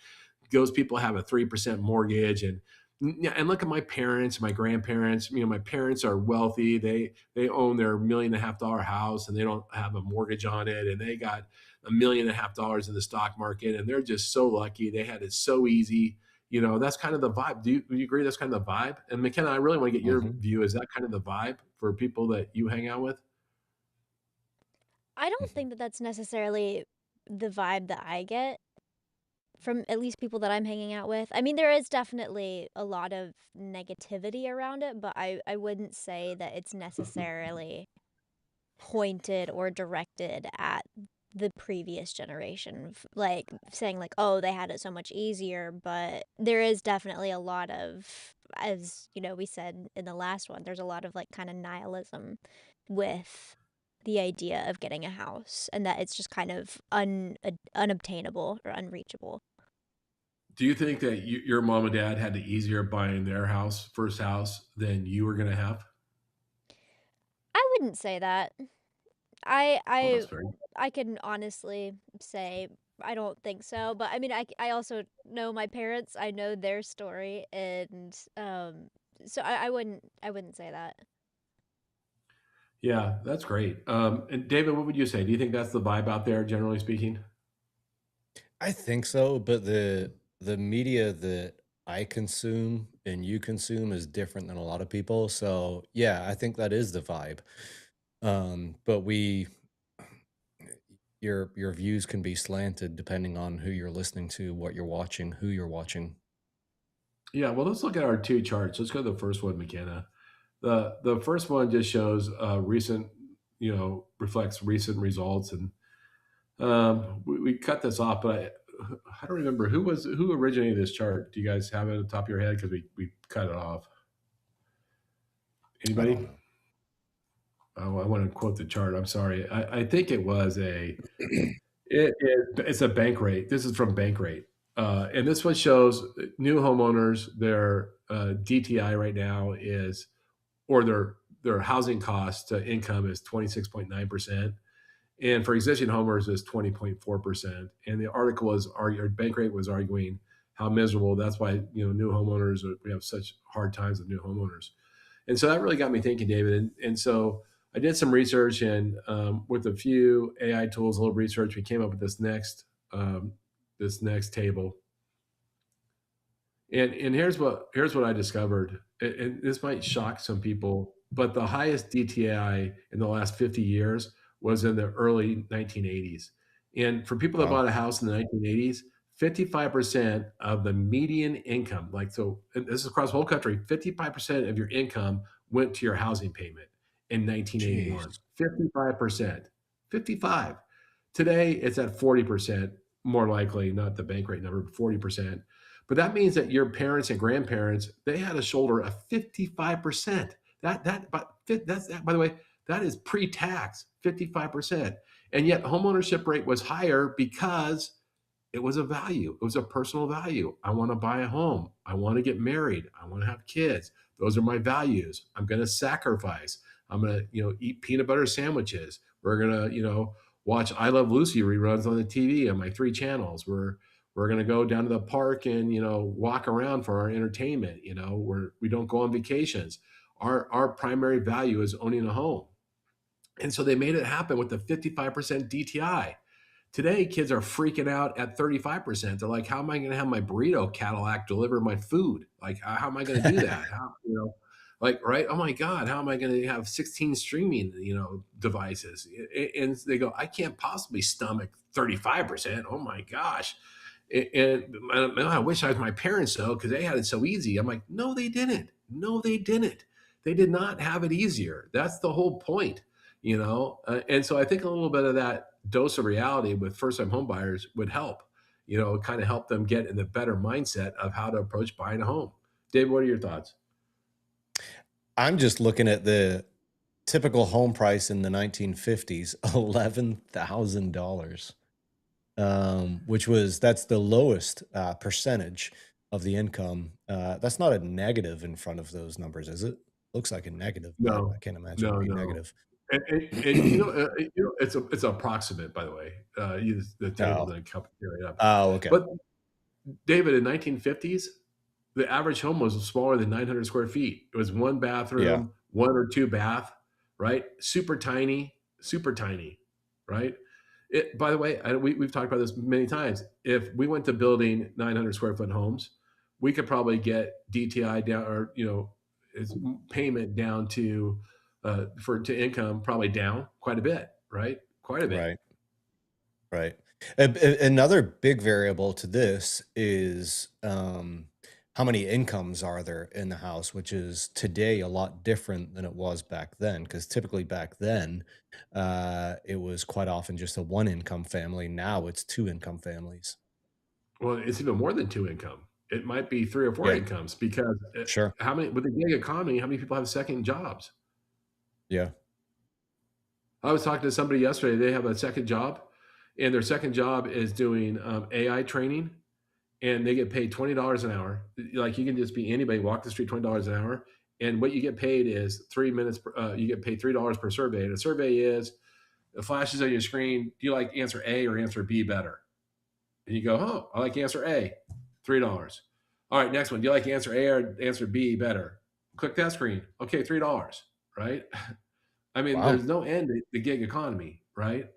those people have a 3% mortgage. And look at my parents, my grandparents. My parents are wealthy. They own their $1.5 million house, and they don't have a mortgage on it, and they got $1.5 million in the stock market, and they're just so lucky. They had it so easy. That's kind of the vibe. Do you agree that's kind of the vibe? And McKenna, I really want to get your view. Is that kind of the vibe for people that you hang out with? I don't think that that's necessarily the vibe that I get from at least people that I'm hanging out with. I mean, there is definitely a lot of negativity around it, but I wouldn't say that it's necessarily pointed or directed at the previous generation, like saying like, oh, they had it so much easier. But there is definitely a lot of, as we said in the last one, there's a lot of like kind of nihilism with the idea of getting a house, and that it's just kind of unobtainable or unreachable. Do you think that your mom and dad had it easier buying their first house, than you were going to have? I wouldn't say that. I Well, I that's fair. I can honestly say I don't think so, but I mean, I also know my parents. I know their story, and so I wouldn't say that. Yeah, that's great. And David, what would you say? Do you think that's the vibe out there, generally speaking? I think so, but the media that I consume and you consume is different than a lot of people. So yeah, I think that is the vibe. But your views can be slanted depending on who you're listening to, what you're watching, who you're watching. Yeah, well, let's look at our two charts. Let's go to the first one, McKenna. The first one just shows recent, reflects recent results, and we cut this off, but I don't remember who originated this chart. Do you guys have it at the top of your head? Because we cut it off. I Anybody? don't know. Oh, I want to quote the chart. I'm sorry. I think it was it's a bank rate. This is from Bank Rate. And this one shows new homeowners, their DTI right now is, or their housing cost to income is 26.9%. And for existing homeowners is 20.4%. And the article was arguing, Bank Rate was arguing how miserable. That's why, new homeowners, we have such hard times with new homeowners. And so that really got me thinking, David. And so I did some research, and with a few AI tools, a little research, we came up with this next table. And here's what I discovered. And this might shock some people, but the highest DTI in the last 50 years was in the early 1980s. And for people that Wow. bought a house in the 1980s, 55% of the median income, and this is across the whole country, 55% of your income went to your housing payment in 1981. Jeez. 55%. 55. Today, it's at 40%. more likely, not the bank rate number, but 40%. But that means that your parents and grandparents, they had to shoulder a 55%. By the way, that is pre-tax, 55%. And yet homeownership rate was higher because it was a value. It was a personal value. I want to buy a home. I want to get married. I want to have kids. Those are my values. I'm going to sacrifice. I'm going to, eat peanut butter sandwiches. We're going to, watch I Love Lucy reruns on the TV on my 3 channels. We're going to go down to the park and, walk around for our entertainment. We don't go on vacations. Our primary value is owning a home. And so they made it happen with the 55% DTI. Today, kids are freaking out at 35%. They're like, how am I going to have my burrito Cadillac deliver my food? Like, how am I going to do that? Right? Oh my God, how am I going to have 16 streaming, devices? And they go, I can't possibly stomach 35%. Oh my gosh. And I wish I was my parents though, because they had it so easy. I'm like, no, they didn't. No, they didn't. They did not have it easier. That's the whole point, And so I think a little bit of that dose of reality with first-time home buyers would help, kind of help them get in the better mindset of how to approach buying a home. Dave, what are your thoughts? I'm just looking at the typical home price in the 1950s, $11,000, that's the lowest percentage of the income. That's not a negative in front of those numbers, is it? Looks like a negative, but No, I can't imagine it being negative. And it's approximate, by the way. The table didn't carry it up. Oh, okay. But David, in 1950s, the average home was smaller than 900 square feet. It was 1 bathroom, 1 or 2 bath, right? Super tiny, right? By the way, we've talked about this many times. If we went to building 900 square foot homes, we could probably get DTI down, or its payment down to income probably down quite a bit, right? Quite a bit. Right. Another big variable to this is how many incomes are there in the house, which is today a lot different than it was back then. Because typically back then, it was quite often just a 1-income family. Now it's 2-income families. Well, it's even more than 2 income. It might be 3 or 4 incomes, because Sure. with the gig economy, how many people have second jobs? Yeah. I was talking to somebody yesterday. They have a second job, and their second job is doing AI training, and they get paid $20 an hour. Like, you can just be anybody, walk the street, $20 an hour. And what you get paid is 3 minutes. You get paid $3 per survey. And a survey is, it flashes on your screen. Do you like answer A or answer B better? And you go, oh, I like answer A, $3. All right, next one. Do you like answer A or answer B better? Click that screen. Okay, $3, right? I mean, There's no end to the gig economy, right?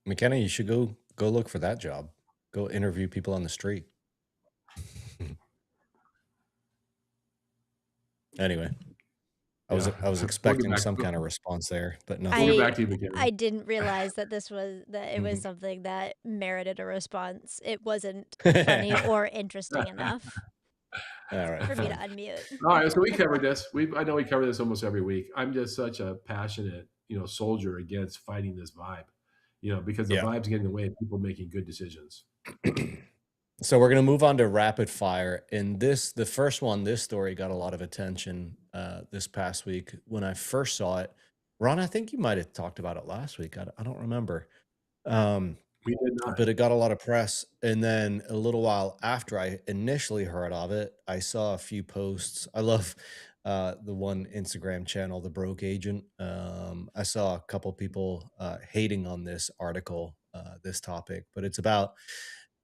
McKenna, you should go look for that job. Go interview people on the street. Anyway, I was expecting some kind of response there, but no. We'll get back to you, McKenna. I didn't realize that it was something that merited a response. It wasn't funny or interesting enough. All right, for me to unmute. All right, so we covered this. I know we cover this almost every week. I'm just such a passionate, soldier against fighting this vibe, because the vibe's getting in the way of people making good decisions. So we're going to move on to rapid fire. And the first one, this story got a lot of attention this past week when I first saw it. Ron, I think you might have talked about it last week. I don't remember. We did not. But it got a lot of press. And then a little while after I initially heard of it, I saw a few posts. I love the one Instagram channel, The Broke Agent. I saw a couple people hating on this article, this topic, but it's about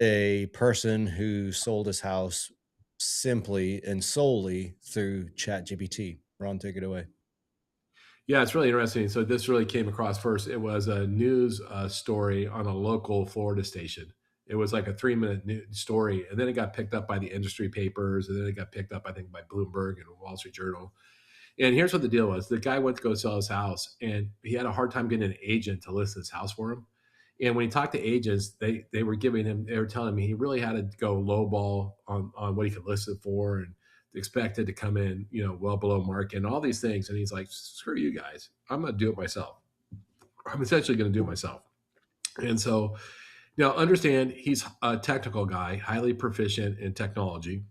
a person who sold his house simply and solely through ChatGPT. Ron, take it away. Yeah, it's really interesting. So this really came across first. It was a news story on a local Florida station. It was like a 3-minute news story, and then it got picked up by the industry papers, and then it got picked up, I think, by Bloomberg and Wall Street Journal. And here's what the deal was. The guy went to go sell his house, and he had a hard time getting an agent to list his house for him. And when he talked to agents, they were telling me he really had to go lowball on what he could list it for, and expected to come in, well below market and all these things. And he's like, screw you guys. I'm going to do it myself. I'm essentially going to do it myself. And so Now, understand he's a technical guy, highly proficient in technology.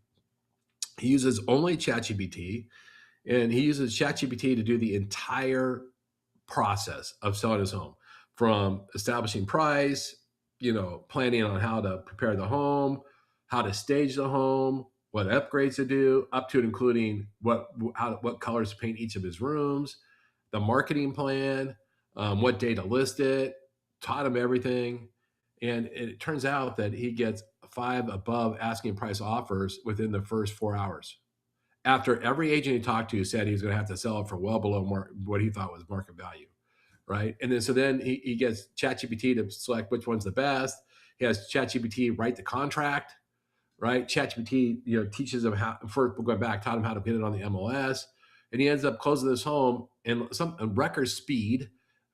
He uses only ChatGPT, and he uses ChatGPT to do the entire process of selling his home, from establishing price, planning on how to prepare the home, how to stage the home, what upgrades to do, up to and including what colors to paint each of his rooms, the marketing plan, what day to list it. Taught him everything, and it turns out that he gets 5 above asking price offers within the first 4 hours. After every agent he talked to said he was going to have to sell it for well below what he thought was market value, right? And then he gets ChatGPT to select which one's the best. He has ChatGPT write the contract, right? ChatGPT, teaches him how. First, going back, taught him how to get it on the MLS, and he ends up closing this home in some record speed,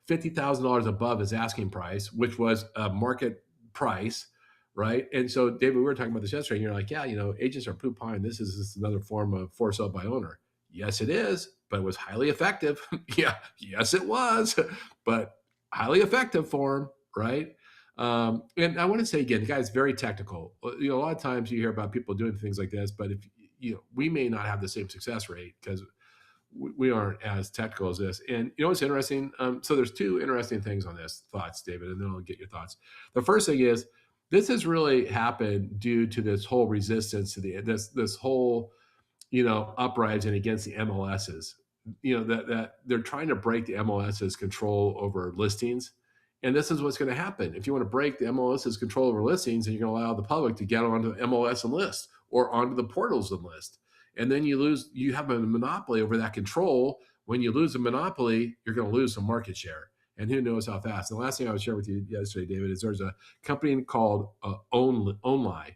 $50,000 above his asking price, which was a market price, right? And so, David, we were talking about this yesterday, and you're like, yeah, agents are poop-pine. This is just another form of for sale by owner. Yes, it is, but it was highly effective. Yeah, yes, it was, but highly effective for him, right? And I want to say again, the guy's very technical. A lot of times you hear about people doing things like this, but if we may not have the same success rate because we aren't as technical as this. And what's interesting? So there's 2 interesting things on this. Thoughts, David, and then I'll get your thoughts. The first thing is this has really happened due to this whole resistance to this whole uprising against the MLSs. That they're trying to break the MLS's control over listings. And this is what's going to happen. If you want to break the MLS's control over listings, and you're going to allow the public to get onto the MLS and list or onto the portals and list. And then you have a monopoly over that control. When you lose a monopoly, you're going to lose some market share. And who knows how fast. And the last thing I would share with you yesterday, David, is there's a company called Only, OWNLI.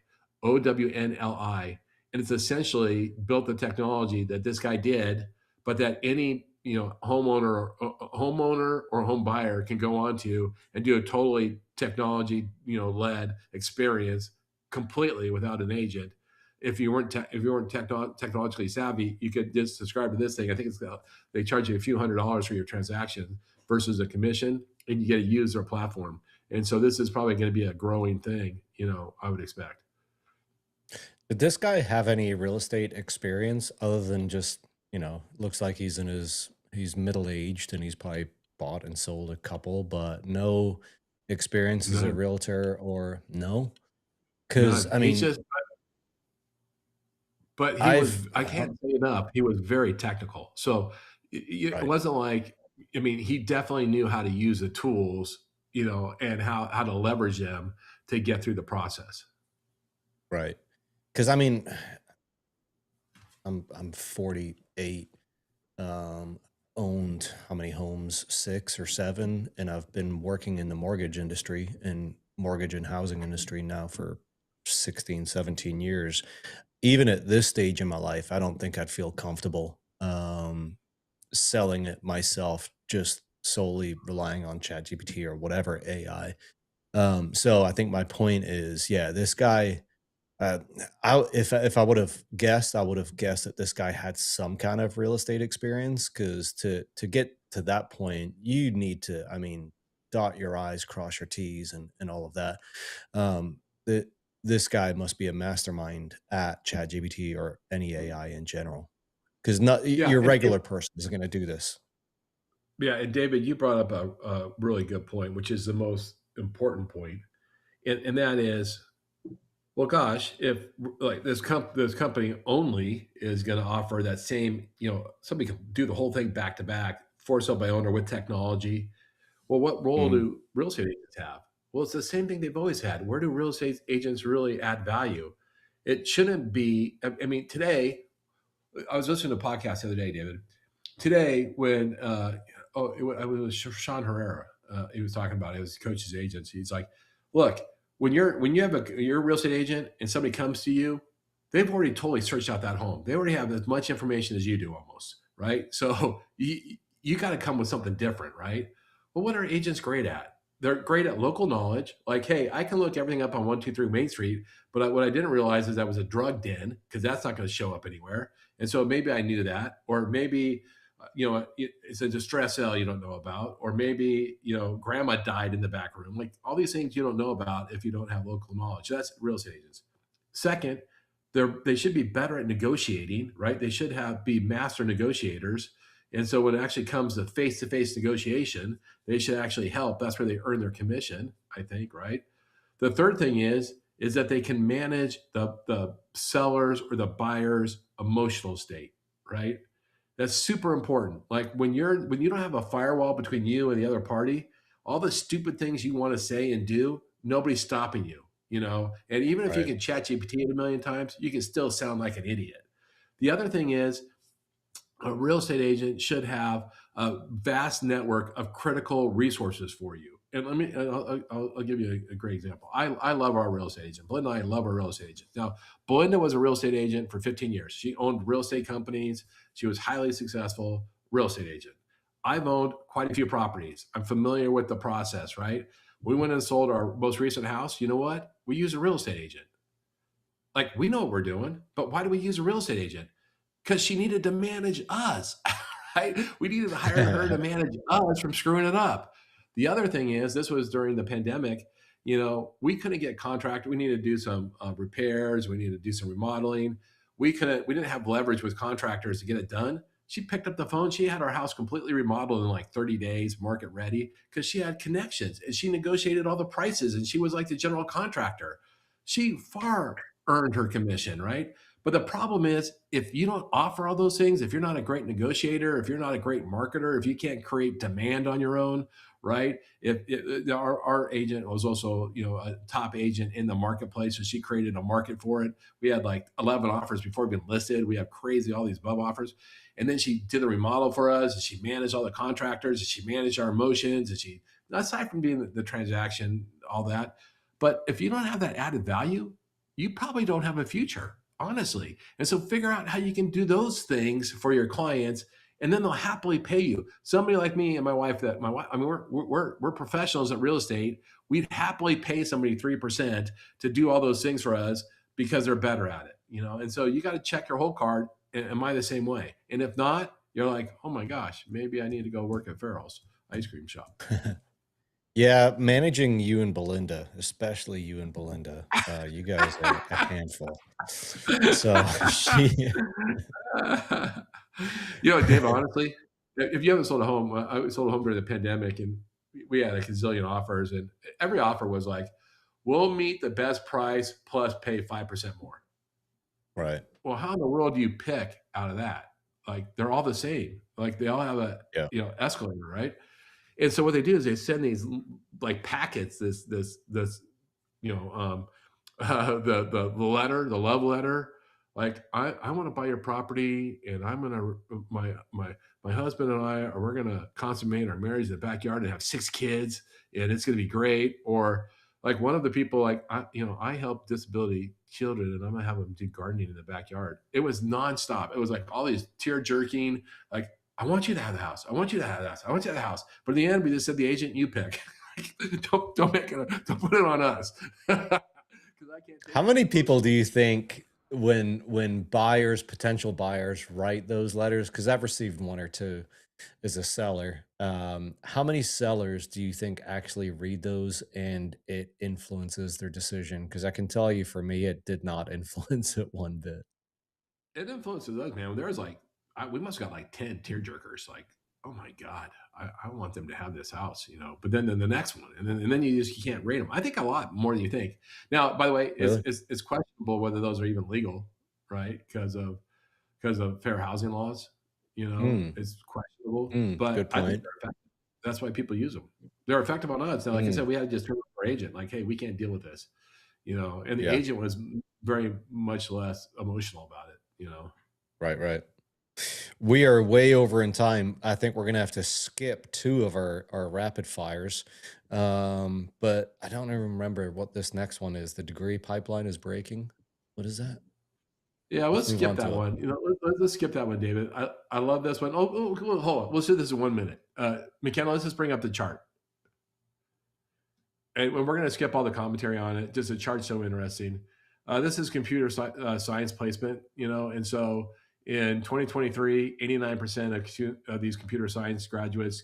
And it's essentially built the technology that this guy did, but that any homeowner or home buyer can go on to and do a totally technology led experience completely without an agent. If you weren't technologically savvy, you could just subscribe to this thing. I think they charge you a few $100s for your transaction versus a commission, and you get to use their platform. And so this is probably going to be a growing thing, I would expect. Did this guy have any real estate experience other than just, looks like he's middle-aged and he's probably bought and sold a couple, but no experience as a realtor or no? Because I mean, but I can't say enough. He was very technical. So it wasn't like, he definitely knew how to use the tools, and how to leverage them to get through the process. Right. Because I'm 48, owned how many homes? 6 or 7, and I've been working in the mortgage industry and mortgage and housing industry now for 16, 17 years. Even at this stage in my life, I don't think I'd feel comfortable selling it myself, just solely relying on ChatGPT or whatever AI. So I think my point is, yeah, this guy. If I would have guessed, I would have guessed that this guy had some kind of real estate experience, because to get to that point, you need to, dot your I's, cross your T's, and all of that. That this guy must be a mastermind at ChatGPT or any AI in general, because your regular person is going to do this. Yeah, and David, you brought up a really good point, which is the most important point, and that is, well, gosh, if like this company Only is going to offer that same, somebody can do the whole thing back to back, for sale by owner with technology. Well, what role do real estate agents have? Well, it's the same thing they've always had. Where do real estate agents really add value? It shouldn't be. Today, I was listening to a podcast the other day, David. Today, when it was Sean Herrera, he was talking about it. It was coaches agents. He's like, look, when you're a real estate agent and somebody comes to you, they've already totally searched out that home. They already have as much information as you do, almost, right? So you got to come with something different, right? Well, what are agents great at? They're great at local knowledge. Like, hey, I can look everything up on 123 Main Street, but what I didn't realize is that was a drug den, because that's not going to show up anywhere. And so maybe I knew that, or maybe it's a distress sale you don't know about, or maybe, grandma died in the back room. Like all these things you don't know about if you don't have local knowledge. That's real estate agents. Second, they should be better at negotiating, right? They should be master negotiators. And so when it actually comes to face-to-face negotiation, they should actually help. That's where they earn their commission, I think, right? The third thing is that they can manage the seller's or the buyer's emotional state, right? That's super important. Like when you don't have a firewall between you and the other party, all the stupid things you want to say and do, nobody's stopping you, And even if you can ChatGPT it a million times, you can still sound like an idiot. The other thing is a real estate agent should have a vast network of critical resources for you. And I'll give you a great example. I love our real estate agent. Belinda and I love our real estate agent. Now, Belinda was a real estate agent for 15 years. She owned real estate companies. She was highly successful real estate agent. I've owned quite a few properties. I'm familiar with the process, right? We went and sold our most recent house. You know what? We use a real estate agent. Like, we know what we're doing, but why do we use a real estate agent? Because she needed to manage us, right? We needed to hire her to manage us from screwing it up. The other thing is, this was during the pandemic. We couldn't get contractors. We needed to do some repairs. We needed to do some remodeling. We didn't have leverage with contractors to get it done. She picked up the phone. She had our house completely remodeled in like 30 days, market ready, because she had connections and she negotiated all the prices and she was like the general contractor. She far earned her commission, right? But the problem is, if you don't offer all those things, if you're not a great negotiator, if you're not a great marketer, if you can't create demand on your own, right? Our agent was also, a top agent in the marketplace, so she created a market for it. We had like 11 offers before we been listed. We have crazy, all these above offers. And then she did the remodel for us, and she managed all the contractors, and she managed our emotions, and she, aside from being the transaction, all that. But if you don't have that added value, you probably don't have a future, honestly. And so figure out how you can do those things for your clients, and then they'll happily pay you. Somebody like me and my wife, we're professionals at real estate. We'd happily pay somebody 3% to do all those things for us because they're better at it, And so you got to check your whole card. Am I the same way? And if not, you're like, oh my gosh, maybe I need to go work at Farrell's ice cream shop. Yeah, managing you and Belinda, especially you and Belinda, you guys are a handful. So Dave, honestly, if you haven't sold a home, I sold a home during the pandemic, and we had a gazillion offers, and every offer was like, we'll meet the best price plus pay 5% more. Right. Well, how in the world do you pick out of that? Like, they're all the same. Like, they all have a escalator, right? And so what they do is they send these like packets, the letter, the love letter. Like, I want to buy your property, and I'm gonna my husband and we're gonna consummate our marriage in the backyard and have 6 kids, and it's gonna be great. Or like one of the people, like, I help disability children, and I'm gonna have them do gardening in the backyard. It was nonstop. It was like all these tear jerking, like, I want you to have the house. I want you to have the house. I want you to have the house. But in the end, we just said the agent you pick. don't put it on us. How many people do you think when potential buyers write those letters? Because I've received 1 or 2 as a seller. How many sellers do you think actually read those and it influences their decision? Because I can tell you, for me, it did not influence it one bit. It influences us, man. There's like, we must have got like 10 tear jerkers. Like, oh my God, I want them to have this house, But then the next one, and then you can't rate them. I think a lot more than you think. Now, by the way, Really? it's questionable whether those are even legal, right? Because of fair housing laws, it's questionable. But Good I think point. they're effective. That's why people use them. They're effective on us. Now, like I said, we had to just turn to our agent, like, hey, we can't deal with this, And the agent was very much less emotional about it, Right. We are way over in time. I think we're gonna have to skip 2 of our rapid fires. But I don't even remember what this next one is. The degree pipeline is breaking. What is that? Yeah, let's skip that one. Let's skip that one, David. I love this one. Oh, hold on. Let's do this in 1 minute. McKenna, let's just bring up the chart. And we're going to skip all the commentary on it. Just the chart's so interesting. This is computer science placement, and so In 2023, 89% of these computer science graduates,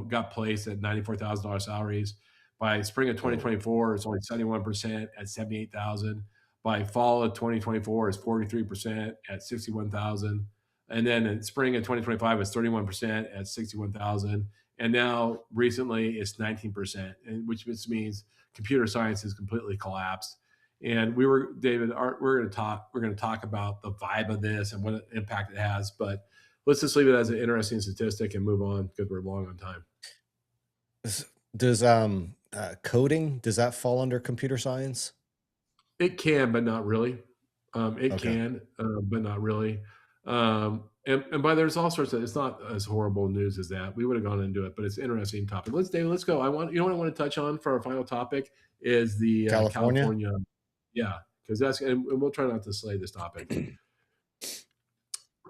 got placed at $94,000 salaries. By spring of 2024, it's only 71% at 78,000. By fall of 2024, it's 43% at 61,000. And then in spring of 2025, it's 31% at 61,000. And now recently, it's 19%, which means computer science has completely collapsed. And David, we're going to talk about the vibe of this and what impact it has. But let's just leave it as an interesting statistic and move on because we're long on time. Does coding, does that fall under computer science? It can, but not really. It can, but not really. And by there's all sorts of, it's not as horrible news as that. We would have gone into it, but it's an interesting topic. David, let's go. What I want to touch on for our final topic is the California. Yeah, because and we'll try not to slay this topic.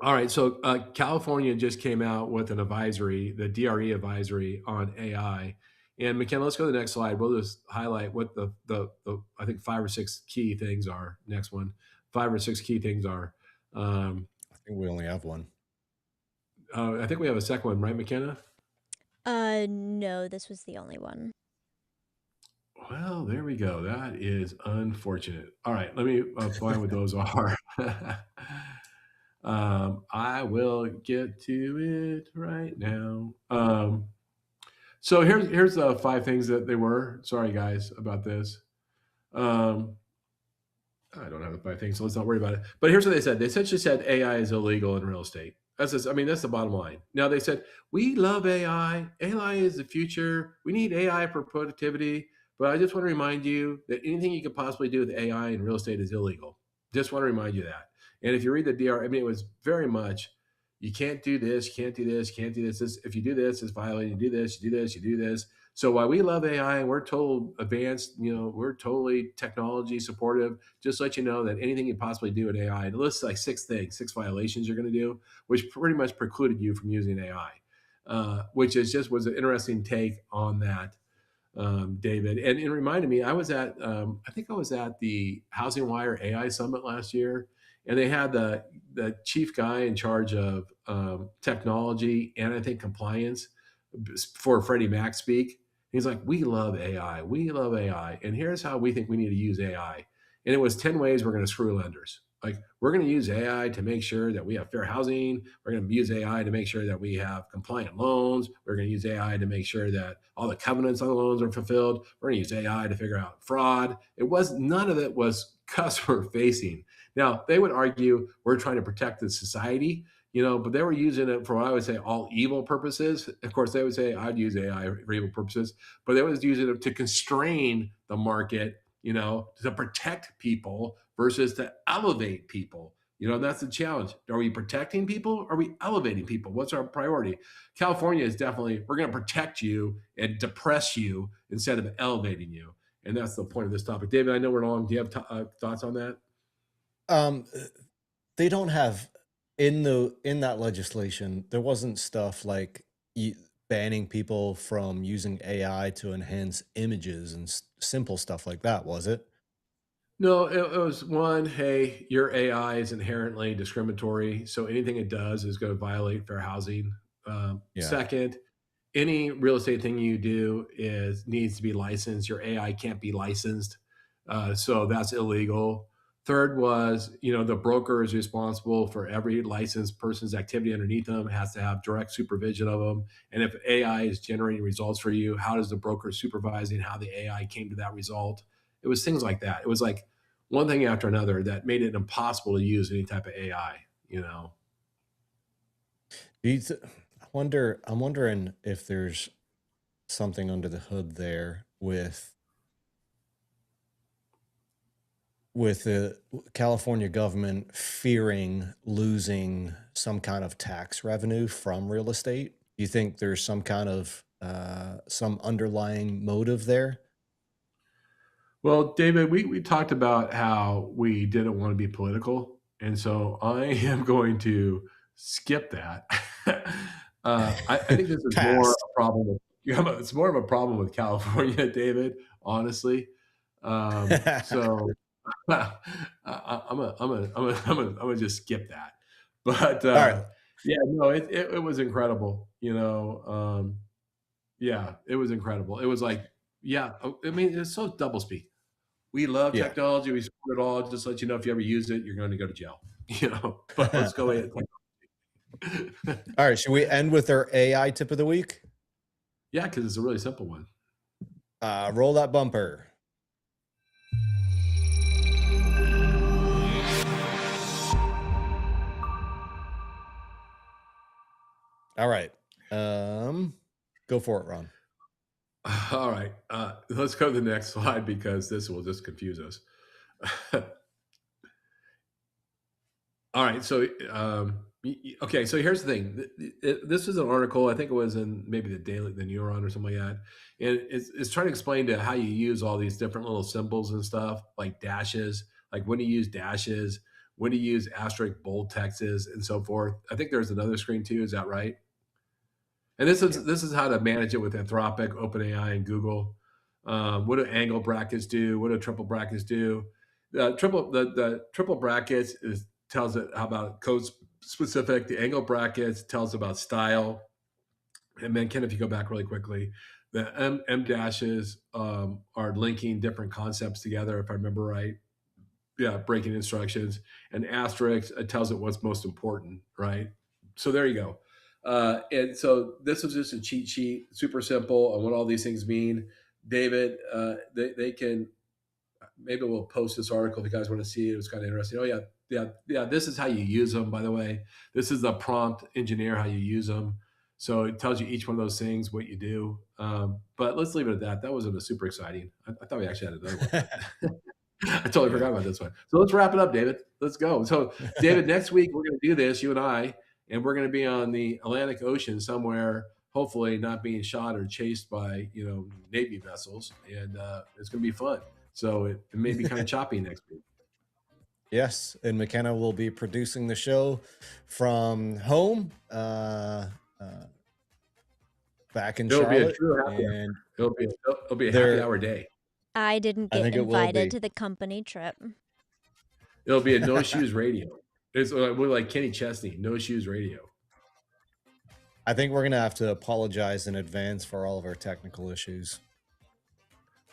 All right, so California just came out with an advisory, the DRE advisory on AI. And McKenna, let's go to the next slide. We'll just highlight what the I think 5 or 6 key things are. Next one, 5 or 6 key things are. I think we only have one. I think we have a second one, right, McKenna? No, this was the only one. Well, there we go. That is unfortunate. All right, let me find what those are. I will get to it right now. So here's the 5 things that they were. Sorry, guys, about this. I don't have the 5 things, so let's not worry about it. But here's what they said. They essentially said AI is illegal in real estate. That's the bottom line. Now they said, we love AI. AI is the future. We need AI for productivity. But I just want to remind you that anything you could possibly do with AI in real estate is illegal. Just want to remind you that. And if you read the DR, it was very much, you can't do this, you can't do this, you can't do this. If you do this, it's violating. You do this, you do this, you do this. So while we love AI and we're total advanced, we're totally technology supportive, just let you know that anything you possibly do with AI, it lists like 6 violations you're going to do, which pretty much precluded you from using AI, which was an interesting take on that. David, and it reminded me, I think I was at the Housing Wire AI Summit last year, and they had the chief guy in charge of technology and I think compliance for Freddie Mac speak. He's like, we love AI, and here's how we think we need to use AI. And it was 10 ways we're going to screw lenders. Like, we're going to use AI to make sure that we have fair housing. We're going to use AI to make sure that we have compliant loans. We're going to use AI to make sure that all the covenants on the loans are fulfilled. We're going to use AI to figure out fraud. None of it was customer facing. Now, they would argue we're trying to protect the society, but they were using it for what I would say all evil purposes. Of course, they would say I'd use AI for evil purposes, but they was using it to constrain the market, to protect people versus to elevate people. That's the challenge. Are we protecting people? Are we elevating people? What's our priority? California is definitely, we're going to protect you and depress you instead of elevating you. And that's the point of this topic. David, I know we're long. Do you have thoughts on that? They don't have in that legislation, there wasn't stuff like banning people from using AI to enhance images and simple stuff like that, was it? No, it was one, hey, your AI is inherently discriminatory, so anything it does is going to violate fair housing. Second, any real estate thing you do needs to be licensed. Your AI can't be licensed, so that's illegal. Third was, the broker is responsible for every licensed person's activity underneath them, has to have direct supervision of them. And if AI is generating results for you, how does the broker supervising how the AI came to that result? It was things like that. It was like one thing after another that made it impossible to use any type of AI, I'm wondering if there's something under the hood there with the California government fearing losing some kind of tax revenue from real estate. Do you think there's some kind of some underlying motive there? Well, David, we talked about how we didn't want to be political, and so I am going to skip that. I think this is more a problem. It's more of a problem with California, David. Honestly, so I'm gonna just skip that. But All right. yeah, no, it was incredible. Yeah, it was incredible. It was like, yeah, I mean, it's so doublespeak. We love Yeah. technology. We support it all. Just let you know, if you ever use it, you're going to go to jail. But let's go ahead. All right. Should we end with our AI tip of the week? Yeah, because it's a really simple one. Roll that bumper. All right. Go for it, Ron. All right. Let's go to the next slide because this will just confuse us. All right. So, okay. So here's the thing. This is an article. I think it was in maybe the Neuron or something like that. And it's trying to explain to how you use all these different little symbols and stuff, like dashes, like when to use dashes, when to use asterisk bold texts, and so forth. I think there's another screen too. Is that right? And this is how to manage it with Anthropic, OpenAI, and Google. What do angle brackets do? What do triple brackets do? The triple brackets tells it about code specific. The angle brackets tells about style. And then, Ken, if you go back really quickly, the M dashes are linking different concepts together, if I remember right. Yeah, breaking instructions. And asterisk, it tells it what's most important, right? So there you go. And so this was just a cheat sheet, super simple on what all these things mean. David, they can, maybe we'll post this article if you guys want to see it. It was kind of interesting. Oh yeah. This is how you use them, by the way. This is the prompt engineer, how you use them. So it tells you each one of those things, what you do. But let's leave it at that. That wasn't a super exciting. I thought we actually had another one. I totally forgot about this one. So let's wrap it up, David. Let's go. So David, next week we're going to do this, you and I, and we're going to be on the Atlantic Ocean somewhere, hopefully not being shot or chased by, Navy vessels. And it's going to be fun. So it may be kind of choppy next week. Yes. And McKenna will be producing the show from home back in Charlotte. Be a true happy hour. It'll be a happy hour day. I didn't get invited to the company trip. It'll be a no shoes radio. We're like Kenny Chesney, no shoes radio. I think we're gonna have to apologize in advance for all of our technical issues.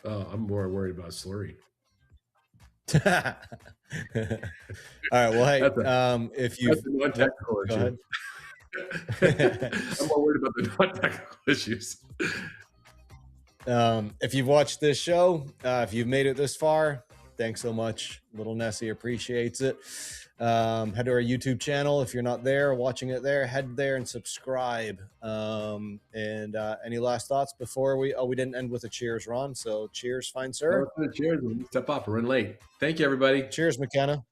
I'm more worried about slurring. All right. Well, hey, if you non-technical issue. Go ahead. I'm more worried about the non-technical issues. If you've watched this show, if you've made it this far, thanks so much. Little Nessie appreciates it. Head to our YouTube channel. If you're not there, watching it there, head there and subscribe. And any last thoughts before we didn't end with a cheers, Ron. So cheers, fine sir. Cheers. Step off. We're running late. Thank you, everybody. Cheers, McKenna.